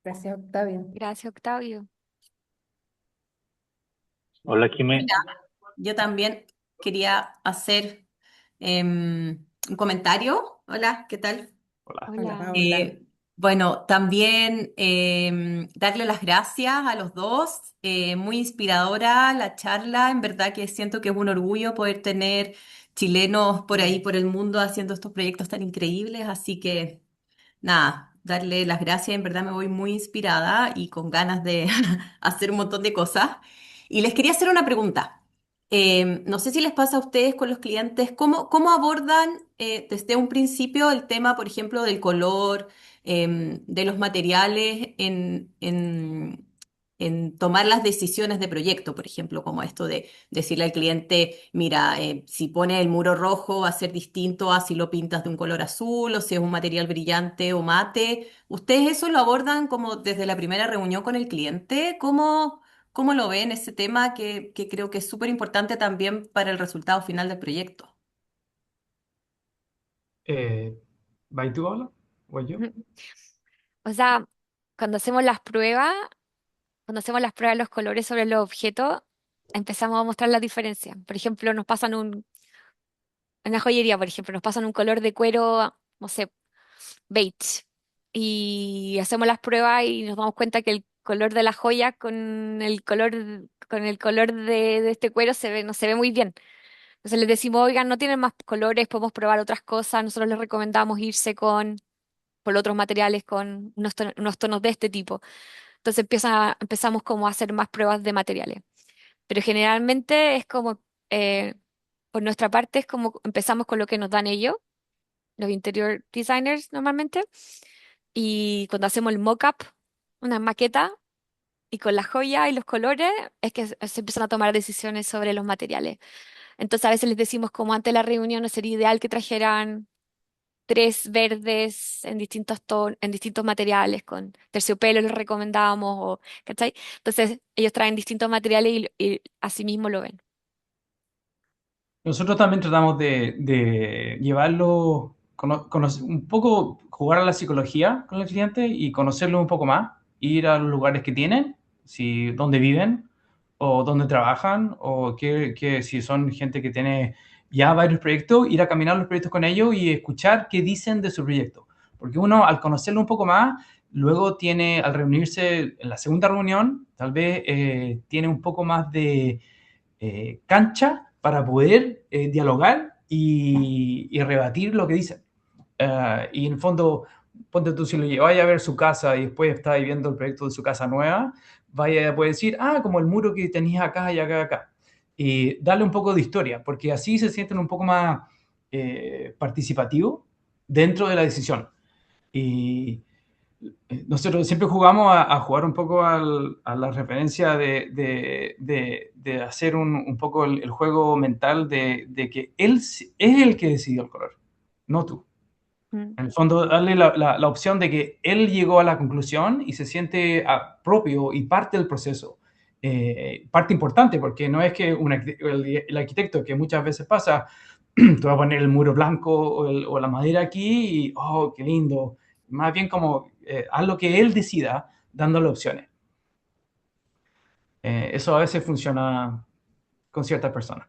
Gracias, Octavio. Gracias, Octavio. Hola, Jimé. Hola, yo también quería hacer un comentario. Hola, ¿qué tal? Hola. Hola, Hola. Paola. Bueno, también darle las gracias a los dos. Muy inspiradora la charla. En verdad que siento que es un orgullo poder tener chilenos por ahí, por el mundo, haciendo estos proyectos tan increíbles. Así que nada, darle las gracias. En verdad me voy muy inspirada y con ganas de hacer un montón de cosas. Y les quería hacer una pregunta. No sé si les pasa a ustedes con los clientes, ¿cómo abordan desde un principio el tema, por ejemplo, del color, de los materiales en tomar las decisiones de proyecto, por ejemplo, como esto de decirle al cliente, mira, si pones el muro rojo va a ser distinto a si lo pintas de un color azul o si es un material brillante o mate? ¿Ustedes eso lo abordan como desde la primera reunión con el cliente? ¿Cómo lo ven ese tema que creo que es súper importante también para el resultado final del proyecto? Eh, ¿Vas tú, Paola? ¿O yo? O sea, cuando hacemos las pruebas, cuando hacemos las pruebas de los colores sobre los objetos, empezamos a mostrar la diferencia. Por ejemplo, en la joyería, por ejemplo, nos pasan un color de cuero, no sé, beige. Y hacemos las pruebas y nos damos cuenta que el color de la joya con el color de este cuero no se ve muy bien. Entonces les decimos, oigan, no tienen más colores, podemos probar otras cosas. Nosotros les recomendamos irse por otros materiales con unos tonos de este tipo. Entonces empezamos como a hacer más pruebas de materiales. Pero generalmente es como, por nuestra parte, es como empezamos con lo que nos dan ellos, los interior designers normalmente, y cuando hacemos el mock-up, una maqueta, y con la joya y los colores, es que se empiezan a tomar decisiones sobre los materiales. Entonces a veces les decimos como antes de la reunión no sería ideal que trajeran 3 verdes en distintos materiales, con terciopelo les recomendamos, ¿cachai? Entonces ellos traen distintos materiales y así mismo lo ven. Nosotros también tratamos de llevarlo, un poco jugar a la psicología con el cliente y conocerlo un poco más, ir a los lugares que tienen, si dónde viven o dónde trabajan o si son gente que tiene ya varios proyectos, ir a caminar los proyectos con ellos y escuchar qué dicen de su proyecto. Porque uno al conocerlo un poco más, luego tiene, al reunirse en la segunda reunión, tal vez tiene un poco más de cancha para poder dialogar y rebatir lo que dicen. Y en el fondo ponte tú, si lo lleváis a ver su casa y después estáis viendo el proyecto de su casa nueva, vaya a poder decir, ah, como el muro que tenías acá y acá y acá. Y darle un poco de historia, porque así se sienten un poco más participativos dentro de la decisión. Y nosotros siempre jugamos a jugar un poco a la referencia de hacer un poco el juego mental de que él es el que decidió el color, no tú. Mm. En el fondo, darle la opción de que él llegó a la conclusión y se siente propio y parte del proceso. Parte importante, porque no es que el arquitecto, que muchas veces pasa, te va a poner el muro blanco o la madera aquí y, oh, qué lindo. Más bien como, haz lo que él decida, dándole opciones. Eso a veces funciona con ciertas personas.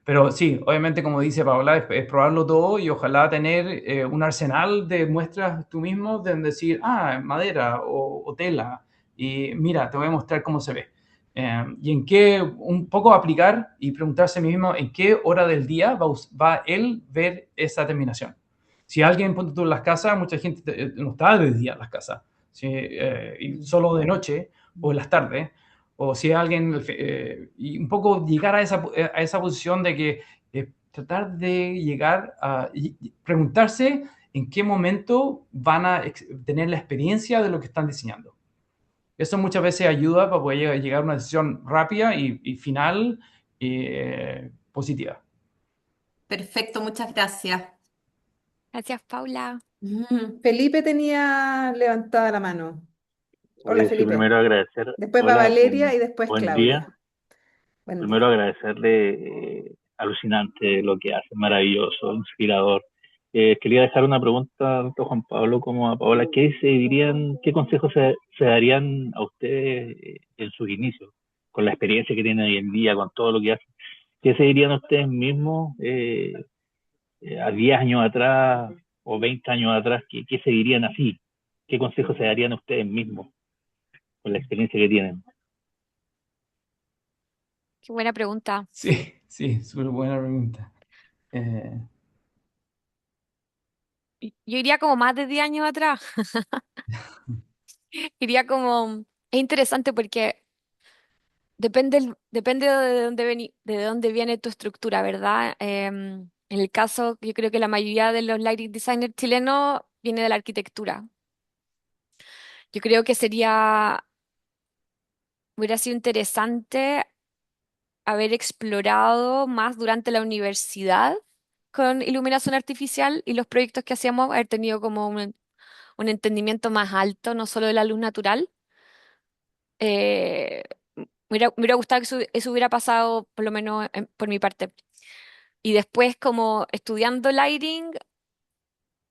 Pero sí, obviamente, como dice Paola, es probarlo todo y ojalá tener un arsenal de muestras tú mismo de decir, ah, madera o tela, y mira, te voy a mostrar cómo se ve. Y en qué, un poco aplicar y preguntarse a mí mismo en qué hora del día va él ver esa terminación. Si alguien, ponte tú en las casas, mucha gente no está de día en las casas, ¿sí? Y solo de noche o en las tardes, o si alguien, y un poco llegar a esa posición de que tratar de llegar a preguntarse en qué momento van a tener la experiencia de lo que están diseñando. Eso muchas veces ayuda para poder llegar a una decisión rápida y final positiva. Perfecto, muchas gracias. Gracias, Paula. Felipe tenía levantada la mano. Hola, Sí, Felipe. primero agradecer, Después va hola, Valeria y después buen día. Claudia. Buen Primero día. agradecerle, alucinante lo que hace, maravilloso, inspirador. Quería dejar una pregunta tanto a Juan Pablo como a Paola. ¿Qué se dirían, qué consejos se darían a ustedes en sus inicios, con la experiencia que tienen hoy en día, con todo lo que hacen? ¿Qué se dirían ustedes mismos a 10 años atrás o 20 años atrás? ¿Qué se dirían así? ¿Qué consejos se darían a ustedes mismos con la experiencia que tienen? Qué buena pregunta. Sí, sí, súper buena pregunta. Eh, Yo iría como más de 10 años atrás. Iría como... Es interesante porque depende de dónde de dónde viene tu estructura, ¿verdad? En el caso, yo creo que la mayoría de los lighting designers chilenos viene de la arquitectura. Yo creo que hubiera sido interesante haber explorado más durante la universidad con iluminación artificial y los proyectos que hacíamos, haber tenido como un entendimiento más alto, no solo de la luz natural. Eh, me hubiera gustado que eso hubiera pasado, por lo menos por mi parte. Y después, como estudiando lighting,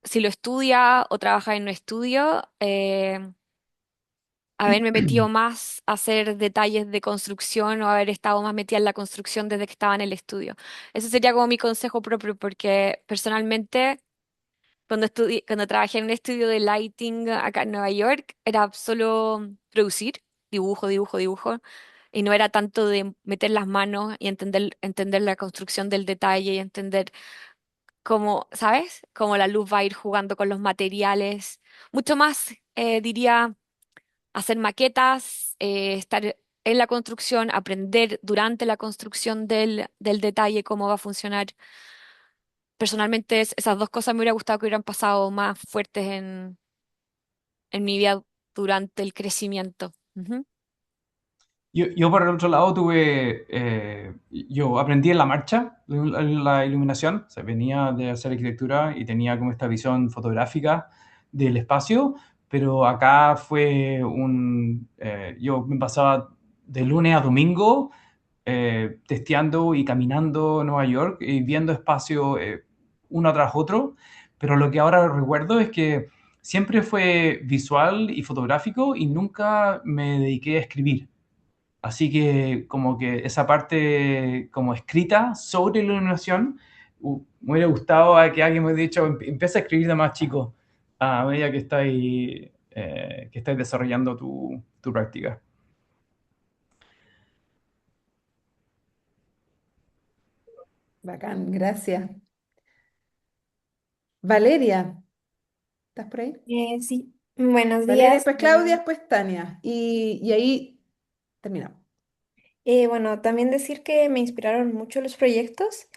si lo estudia o trabaja en un estudio, haberme metido más a hacer detalles de construcción o haber estado más metida en la construcción desde que estaba en el estudio. Ese sería como mi consejo propio, porque personalmente, cuando trabajé en un estudio de lighting acá en Nueva York, era solo producir, dibujo, dibujo, dibujo. Y no era tanto de meter las manos y entender la construcción del detalle y entender cómo, ¿sabes? Cómo la luz va a ir jugando con los materiales. Mucho más, diría, hacer maquetas, estar en la construcción, aprender durante la construcción del detalle cómo va a funcionar. Personalmente, esas dos cosas me hubiera gustado que hubieran pasado más fuertes en mi vida durante el crecimiento. Ujú. yo por el otro lado yo aprendí en la marcha la iluminación, o sea, venía de hacer arquitectura y tenía como esta visión fotográfica del espacio, pero acá yo me pasaba de lunes a domingo testeando y caminando en Nueva York y viendo espacio uno tras otro, pero lo que ahora recuerdo es que siempre fue visual y fotográfico y nunca me dediqué a escribir. Así que como que esa parte como escrita sobre la iluminación, me hubiera gustado a que alguien me hubiera dicho, empieza a escribir de más chico a medida que estáis desarrollando tu práctica. Bacán, gracias. Valeria, ¿Estás por ahí? Sí, buenos Valeria, días. después Claudia, después Tania. Y ahí terminamos. Bueno, también decir que me inspiraron mucho los proyectos.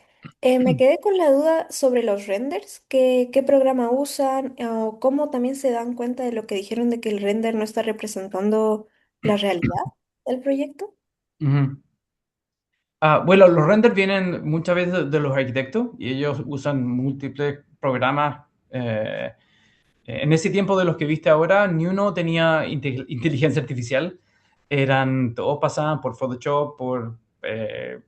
Me quedé con la duda sobre los renders, qué programa usan o cómo también se dan cuenta de lo que dijeron de que el render no está representando la realidad del proyecto. Ujú. Bueno, los renders vienen muchas veces de los arquitectos y ellos usan múltiples programas. En ese tiempo de los que viste ahora, ni uno tenía inteligencia artificial. Todos pasaban por Photoshop, eh,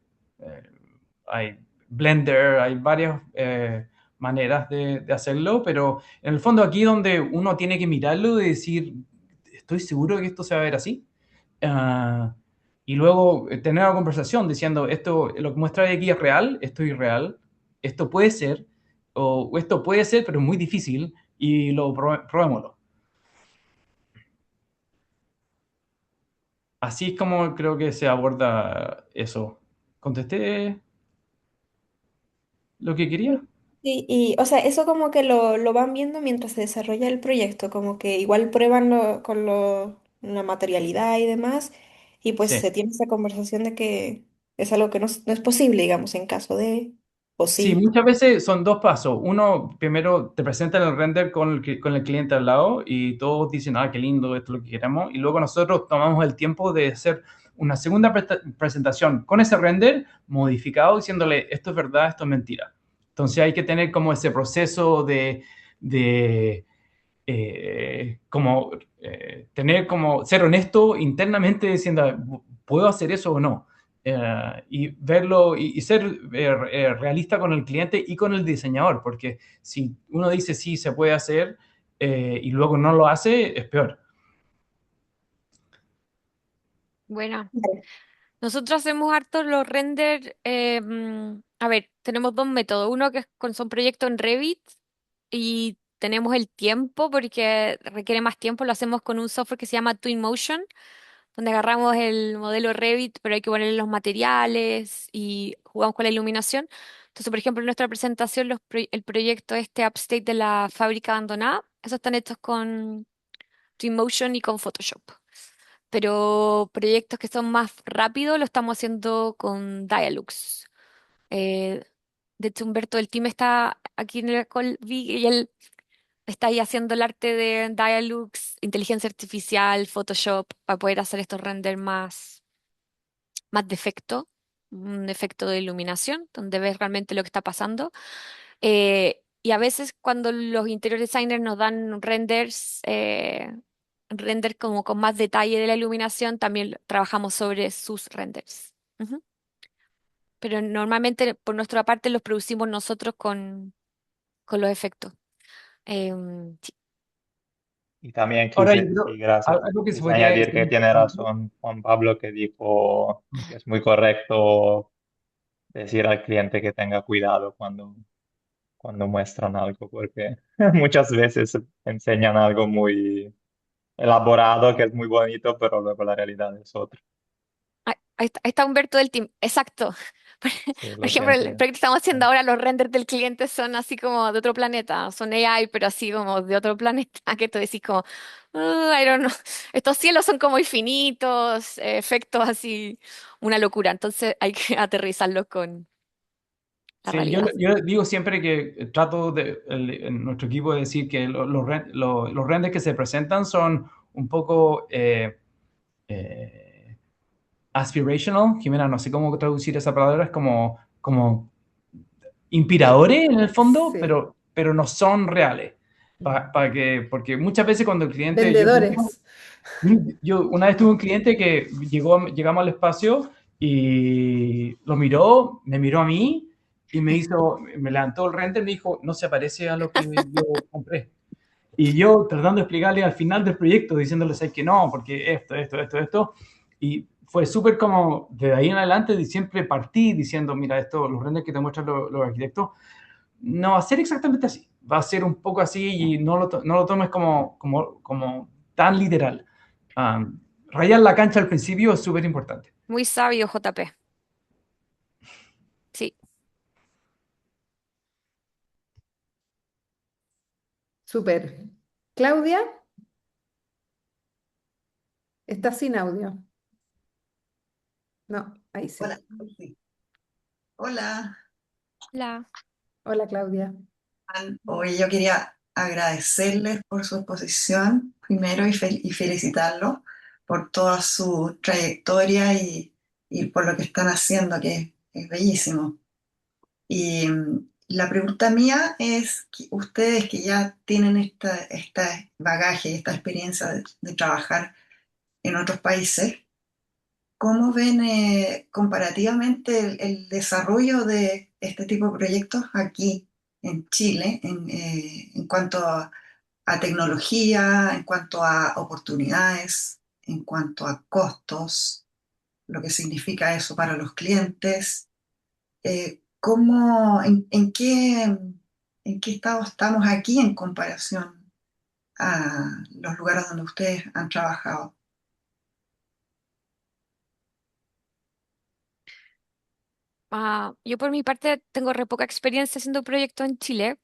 hay Blender, hay varias maneras de hacerlo, pero en el fondo aquí donde uno tiene que mirarlo y decir, ¿estoy seguro que esto se va a ver así? Ah, y luego tener una conversación diciendo, esto, lo que muestra aquí es real, esto es irreal, esto puede ser, o esto puede ser, pero es muy difícil, y probémoslo. Así es como creo que se aborda eso. ¿Contesté lo que quería? Sí, y o sea, eso como que lo van viendo mientras se desarrolla el proyecto, como que igual prueban la materialidad y demás, y pues Sí. se tiene esa conversación de que es algo que no es posible, digamos, en caso de, o Sí, sí. muchas veces son dos pasos. Uno, primero te presentan el render con el cliente al lado y todos dicen, qué lindo, esto es lo que queremos. Y luego nosotros tomamos el tiempo de hacer una segunda presentación con ese render modificado diciéndole, esto es verdad, esto es mentira. Entonces hay que tener como ese proceso de como tener como ser honesto internamente diciendo, ¿puedo hacer eso o no? Y verlo y ser realista con el cliente y con el diseñador, porque si uno dice sí, se puede hacer y luego no lo hace, es peor. Bueno, Vale. nosotros hacemos hartos los render. A ver, tenemos dos métodos. Uno que son proyectos en Revit y tenemos el tiempo porque requiere más tiempo. Lo hacemos con un software que se llama Twinmotion, donde agarramos el modelo Revit, pero hay que ponerle los materiales y jugamos con la iluminación. Entonces, por ejemplo, en nuestra presentación, el proyecto este Upstate de la fábrica abandonada, esos están hechos con Twinmotion y con Photoshop. Pero proyectos que son más rápidos lo estamos haciendo con Dialux. Eh, de hecho, Humberto del team está aquí en el call y él está ahí haciendo el arte de Dialux, inteligencia artificial, Photoshop, para poder hacer estos renders más de efecto, un efecto de iluminación, donde ves realmente lo que está pasando. Y a veces cuando los interior designers nos dan render como con más detalle de la iluminación, también trabajamos sobre sus renders. Ujú. Pero normalmente por nuestra parte los producimos nosotros con los efectos. Sí. Y también Ahora, yo quise, creo, sí, gracias. algo que se Quise podría añadir que decir. tiene razón Juan Pablo, que dijo que es muy correcto decir al cliente que tenga cuidado cuando muestran algo, porque muchas veces enseñan algo muy elaborado, que es muy bonito, pero luego la realidad es otra. Ahí está Humberto del team, exacto. Sí, Por lo ejemplo, el siento. proyecto que estamos haciendo ahora, los renders del cliente son así como de otro planeta, son AI, pero así como de otro planeta, que tú decís como, I don't know". Estos cielos son como infinitos, efectos así, una locura. Entonces hay que aterrizarlo con la Sí, yo, realidad. yo digo siempre que trato en nuestro equipo de decir que los renders que se presentan son un poco eh, aspirational. Jimena, no sé cómo traducir esa palabra, es como inspiradores en el fondo, Sí, pero no son reales. Porque muchas veces cuando el cliente, vendedores. yo una vez tuve un cliente que llegamos al espacio y lo miró, me miró a mí y me levantó el render y me dijo, no se parece a lo que yo compré. Y yo tratando de explicarle al final del proyecto, diciéndole, ¿sabes que no? Porque esto. Y fue súper como, de ahí en adelante, siempre partí diciendo, mira, los renders que te muestran los arquitectos, no va a ser exactamente así. Va a ser un poco así y no lo tomes como tan literal. Rayar la cancha al principio es súper importante. Muy sabio, JP. Sí. Súper. Claudia, está sin audio. No, ahí sí. Hola, sí. Hola, La, Hola, Claudia. hoy yo quería agradecerles por su exposición primero y felicitarlos por toda su trayectoria y por lo que están haciendo, que es bellísimo. Y la pregunta mía es, que ustedes que ya tienen esta bagaje y esta experiencia de trabajar en otros países, ¿cómo ven comparativamente el desarrollo de este tipo de proyectos aquí en Chile en cuanto a tecnología, en cuanto a oportunidades, en cuanto a costos, lo que significa eso para los clientes? ¿En qué estado estamos aquí en comparación a los lugares donde ustedes han trabajado? yo por mi parte tengo re poca experiencia haciendo proyectos en Chile.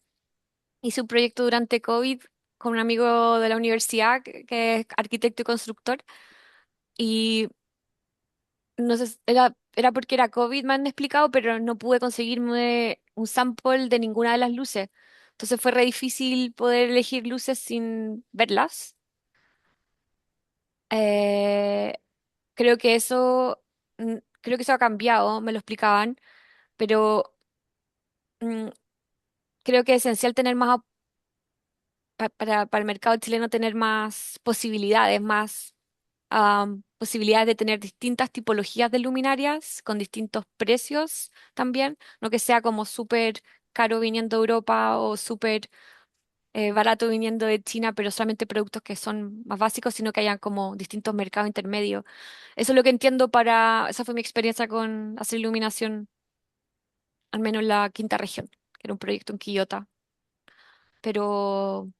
Hice un proyecto durante COVID con un amigo de la universidad que es arquitecto y constructor. Y no sé, era porque era COVID, me han explicado, pero no pude conseguirme un sample de ninguna de las luces. Entonces fue re difícil poder elegir luces sin verlas. Eh, creo que eso, creo que eso ha cambiado, me lo explicaban, pero mm, creo que es esencial tener más, para el mercado chileno, tener más posibilidades, más posibilidades de tener distintas tipologías de luminarias con distintos precios también, no que sea como súper caro viniendo de Europa o súper barato viniendo de China, pero solamente productos que son más básicos, sino que hayan como distintos mercados intermedios. Eso es lo que entiendo esa fue mi experiencia con hacer iluminación, al menos en la quinta región, que era un proyecto en Quillota, pero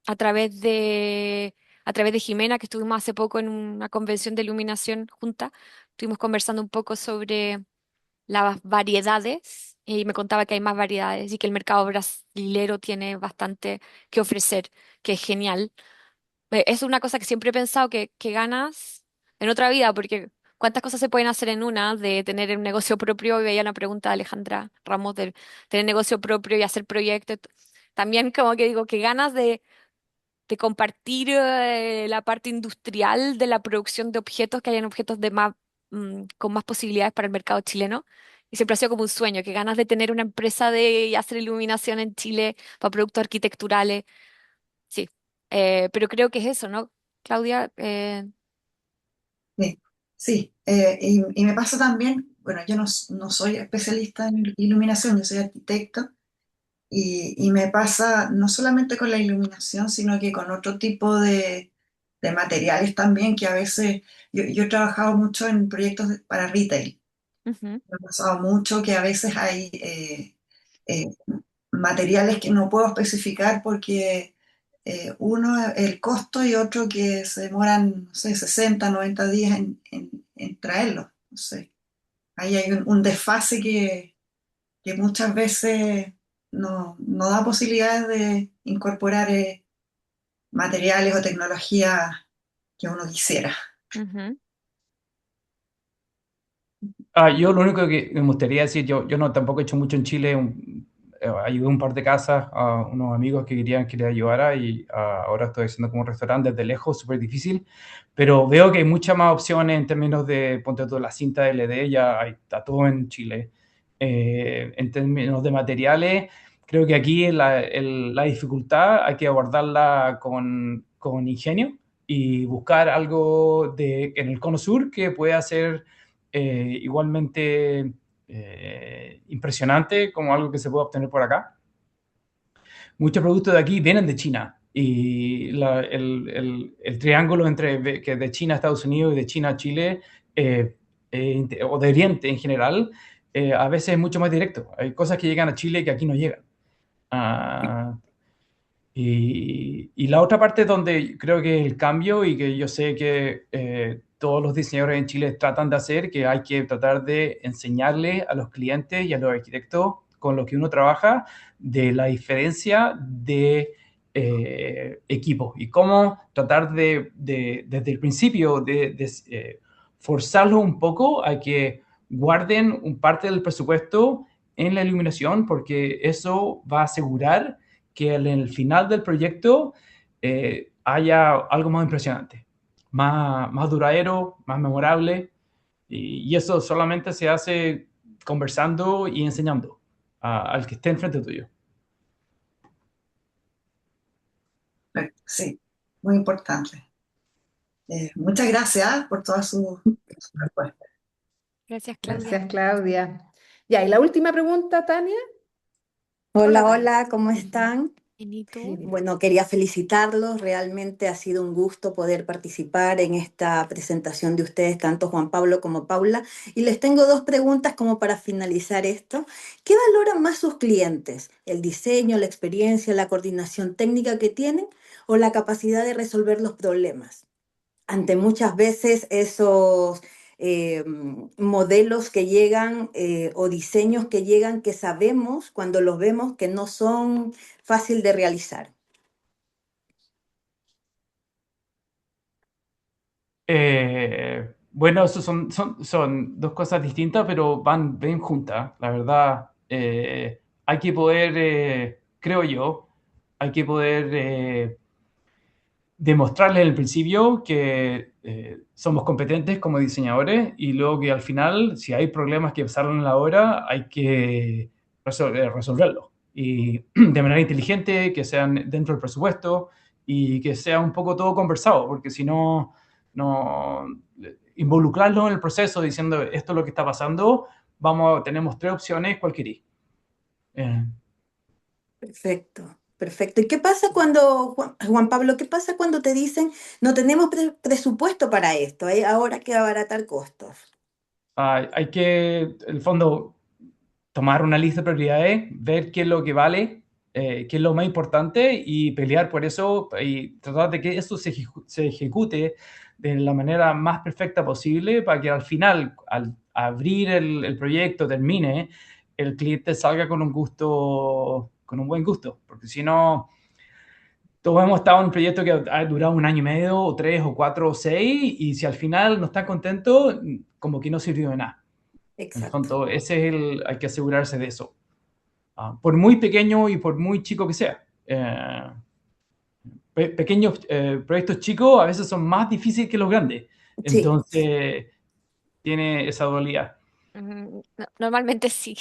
a través de, a través de Jimena, que estuvimos hace poco en una convención de iluminación junta, estuvimos conversando un poco sobre las variedades y me contaba que hay más variedades y que el mercado brasilero tiene bastante que ofrecer, que es genial. Es una cosa que siempre he pensado que ganas en otra vida, porque cuántas cosas se pueden hacer en una de tener un negocio propio. Y veía una pregunta de Alejandra Ramos de tener negocio propio y hacer proyectos. También como que digo, que ganas de compartir la parte industrial de la producción de objetos, que hayan objetos con más posibilidades para el mercado chileno. Y siempre ha sido como un sueño, que ganas de tener una empresa de hacer iluminación en Chile para productos arquitecturales. Sí. Pero creo que es eso, ¿no, Claudia? Sí, sí, y me pasa también, bueno, yo no soy especialista en iluminación, yo soy arquitecto, y me pasa no solamente con la iluminación, sino que con otro tipo de materiales también, que a veces yo he trabajado mucho en proyectos para retail. Ujú, Me ha pasado mucho que a veces hay eh, materiales que no puedo especificar porque uno, el costo, y otro que se demoran, no sé, 60 90 días en traerlo. No sé. Ahí hay un desfase que muchas veces no da posibilidades de incorporar materiales o tecnologías que uno quisiera. ujú. Yo lo único que me gustaría decir, yo no tampoco he hecho mucho en Chile, ayudé un par de casas a unos amigos que querían que les ayudara y ahora estoy haciendo como un restaurante desde lejos, súper difícil, pero veo que hay muchas más opciones en términos de, ponte tú, la cinta LED, ya está todo en Chile. En términos de materiales, creo que aquí la dificultad hay que abordarla con ingenio y buscar algo en el cono sur que pueda ser igualmente impresionante como algo que se puede obtener por acá. Muchos productos de aquí vienen de China y el triángulo que de China a Estados Unidos y de China a Chile o de Oriente en general a veces es mucho más directo. Hay cosas que llegan a Chile que aquí no llegan. Ah, y la otra parte donde creo que el cambio y que yo sé que todos los diseñadores en Chile tratan de hacer, que hay que tratar de enseñarle a los clientes y a los arquitectos con los que uno trabaja de la diferencia de equipo y cómo tratar desde el principio forzarlos un poco a que guarden un parte del presupuesto en la iluminación, porque eso va a asegurar que en el final del proyecto haya algo más impresionante, más duradero, más memorable, y eso solamente se hace conversando y enseñando al que esté enfrente tuyo. Sí, muy importante. Muchas gracias por todas sus respuestas. Gracias, Claudia. Gracias, Claudia. Ya, y la última pregunta, Tania. Hola, Tania. hola, ¿cómo están? ¿Y tú? Bueno, quería felicitarlos. Realmente ha sido un gusto poder participar en esta presentación de ustedes, tanto Juan Pablo como Paula. Y les tengo dos preguntas como para finalizar esto. ¿Qué valoran más sus clientes? ¿El diseño, la experiencia, la coordinación técnica que tienen o la capacidad de resolver los problemas? Ante muchas veces esos modelos que llegan o diseños que llegan que sabemos cuando los vemos que no son fácil de realizar. Bueno, eso son dos cosas distintas, pero van bien juntas, la verdad. Hay que poder, creo yo, hay que poder demostrarles en el principio que somos competentes como diseñadores y luego que al final, si hay problemas que salen en la obra, hay que resolverlos. Y de manera inteligente, que sean dentro del presupuesto y que sea un poco todo conversado, porque si no, involucrarlo en el proceso diciendo esto es lo que está pasando, tenemos tres opciones, ¿cuál querís? Perfecto, perfecto. ¿Y qué pasa cuando, Juan Pablo, qué pasa cuando te dicen no tenemos presupuesto para esto, ahora hay que abaratar costos? Hay que, en el fondo, tomar una lista de prioridades, ver qué es lo que vale, qué es lo más importante y pelear por eso y tratar de que eso se ejecute de la manera más perfecta posible para que al final, al abrir el proyecto, termine, el cliente salga con un gusto, con un buen gusto, porque si no, todos hemos estado en un proyecto que ha durado 1 año y medio, o 3, o 4, o 6, y si al final no están contentos, como que no sirvió de nada. En el Exacto. fondo, hay que asegurarse de eso. Por muy pequeño y por muy chico que sea. Pequeños proyectos chicos a veces son más difíciles que los grandes. Sí, Entonces, tiene esa dualidad. Normalmente sí.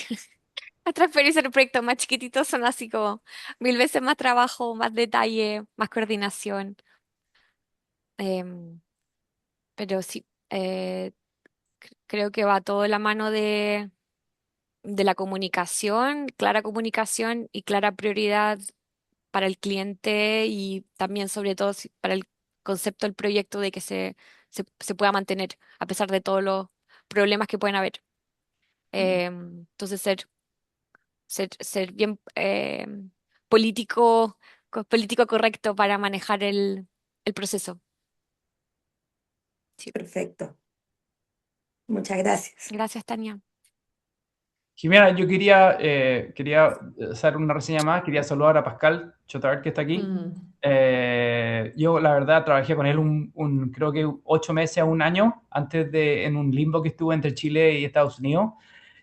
Las transferencias de proyectos más chiquititos son así como 1000 veces más trabajo, más detalle, más coordinación. Em, pero sí, creo que va todo de la mano de la comunicación, clara comunicación y clara prioridad para el cliente y también sobre todo para el concepto del proyecto de que se pueda mantener a pesar de todos los problemas que pueden haber. Entonces ser bien político, político correcto para manejar el proceso. Sí. perfecto. Muchas gracias. Gracias, Tania. Jimena, yo quería hacer una reseña más. Quería saludar a Pascal Chotard, que está aquí. Yo, la verdad, trabajé con él creo que 8 meses a 1 año antes en un limbo que estuve entre Chile y Estados Unidos,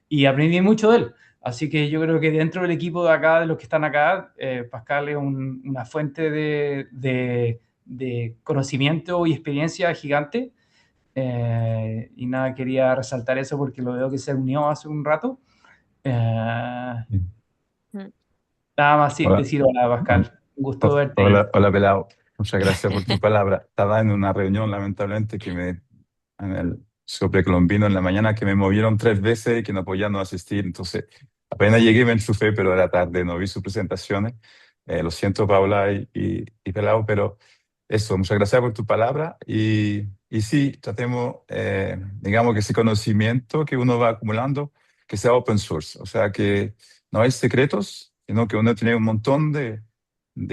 y aprendí mucho de él. Así que yo creo que dentro del equipo de acá, de los que están acá, Pascal es una fuente de conocimiento y experiencia gigante. Y nada, quería resaltar eso porque lo veo que se unió hace un rato. Nada más Hola, decir hola, Pascal. Un gusto verte ahí. hola, pelado. Muchas gracias por tu palabra. Estaba en una reunión, lamentablemente, en el precolombino en la mañana, que me movieron 3 veces y que no podía no asistir. Entonces, apenas llegué me enchufé, pero era tarde, no vi sus presentaciones. Lo siento, Paula y pelado, pero eso, muchas gracias por tu palabra. Y sí, tratemos, digamos, que ese conocimiento que uno va acumulando, que sea open source. O sea, que no hay secretos, sino que uno tiene un montón de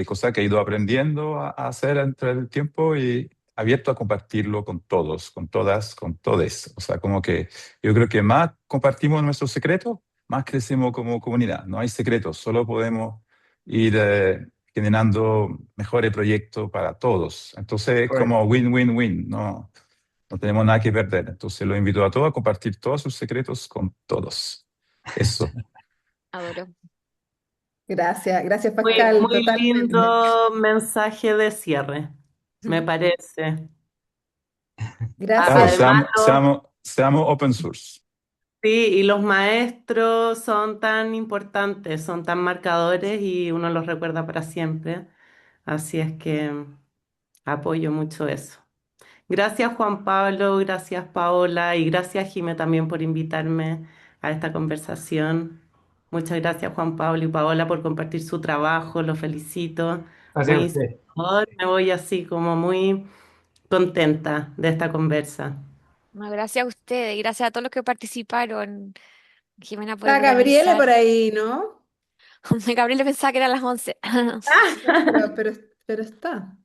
cosas que ha ido aprendiendo a hacer entre el tiempo y abierto a compartirlo con todos, con todas, con todes. O sea, como que yo creo que más compartimos nuestros secretos, más crecemos como comunidad. No hay secretos, solo podemos ir generando mejores proyectos para todos. Entonces es Correcto. como win-win-win, no, no tenemos nada que perder. Entonces lo invito a todos a compartir todos sus secretos con todos. Eso. Adoro. Gracias, gracias Muy, Pascal, muy totalmente. lindo mensaje de cierre, me parece. Claro, Gracias. Además, seamos open source. sí, y los maestros son tan importantes, son tan marcadores y uno los recuerda para siempre. Así es que apoyo mucho eso. Gracias Juan Pablo, gracias Paola y gracias Jime también por invitarme a esta conversación. Muchas gracias Juan Pablo y Paola por compartir su trabajo, los felicito. Gracias Muy a usted. inspirador, me voy así como muy contenta de esta conversa. No, gracias a ustedes, y gracias a todos los que participaron, Jimena, por Está Gabriela organizar. por ahí, ¿no? Gabriela pensaba que eran las 11. No, pero está.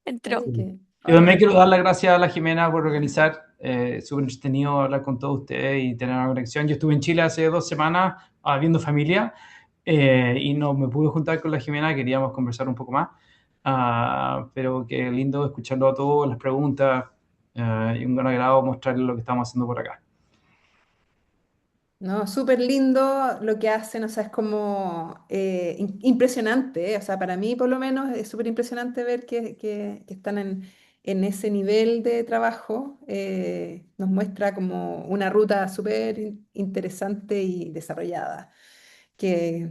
Entró. Así que, Yo también hola. quiero dar las gracias a la Jimena por organizar. Súper entretenido hablar con todos ustedes y tener una conexión. Yo estuve en Chile hace 2 semanas viendo familia y no me pude juntar con la Jimena, queríamos conversar un poco más. Pero qué lindo escucharlo a todos, las preguntas y un gran agrado mostrarles lo que estamos haciendo por acá. No, súper lindo lo que hacen, o sea, es como impresionante, o sea, para mí por lo menos es súper impresionante ver que están en ese nivel de trabajo. Nos muestra como una ruta súper interesante y desarrollada, que,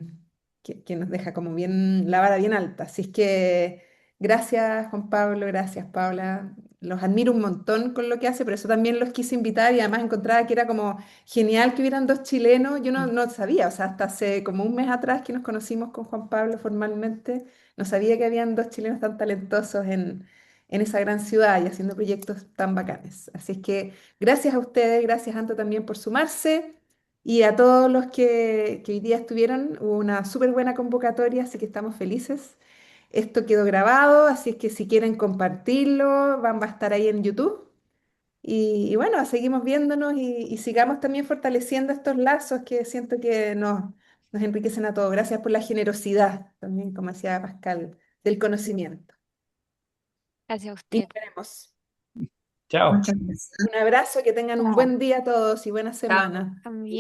que nos deja como bien, la vara bien alta. Así es que gracias Juan Pablo, gracias Paula. Los admiro un montón con lo que hace, pero eso también los quise invitar y además encontraba que era como genial que hubieran dos chilenos. Yo no sabía, o sea, hasta hace como un mes atrás que nos conocimos con Juan Pablo formalmente, no sabía que habían dos chilenos tan talentosos en esa gran ciudad y haciendo proyectos tan bacanes. Así es que gracias a ustedes, gracias Anto también por sumarse. Y a todos los que hoy día estuvieron, hubo una súper buena convocatoria, así que estamos felices. Esto quedó grabado, así es que si quieren compartirlo, va a estar ahí en YouTube. Y bueno, seguimos viéndonos y sigamos también fortaleciendo estos lazos que siento que nos enriquecen a todos. Gracias por la generosidad, también, como decía Pascal, del conocimiento. Gracias a Y nos usted. veremos. Chao. Muchas gracias. Un abrazo, que tengan un buen día todos y buena semana. También.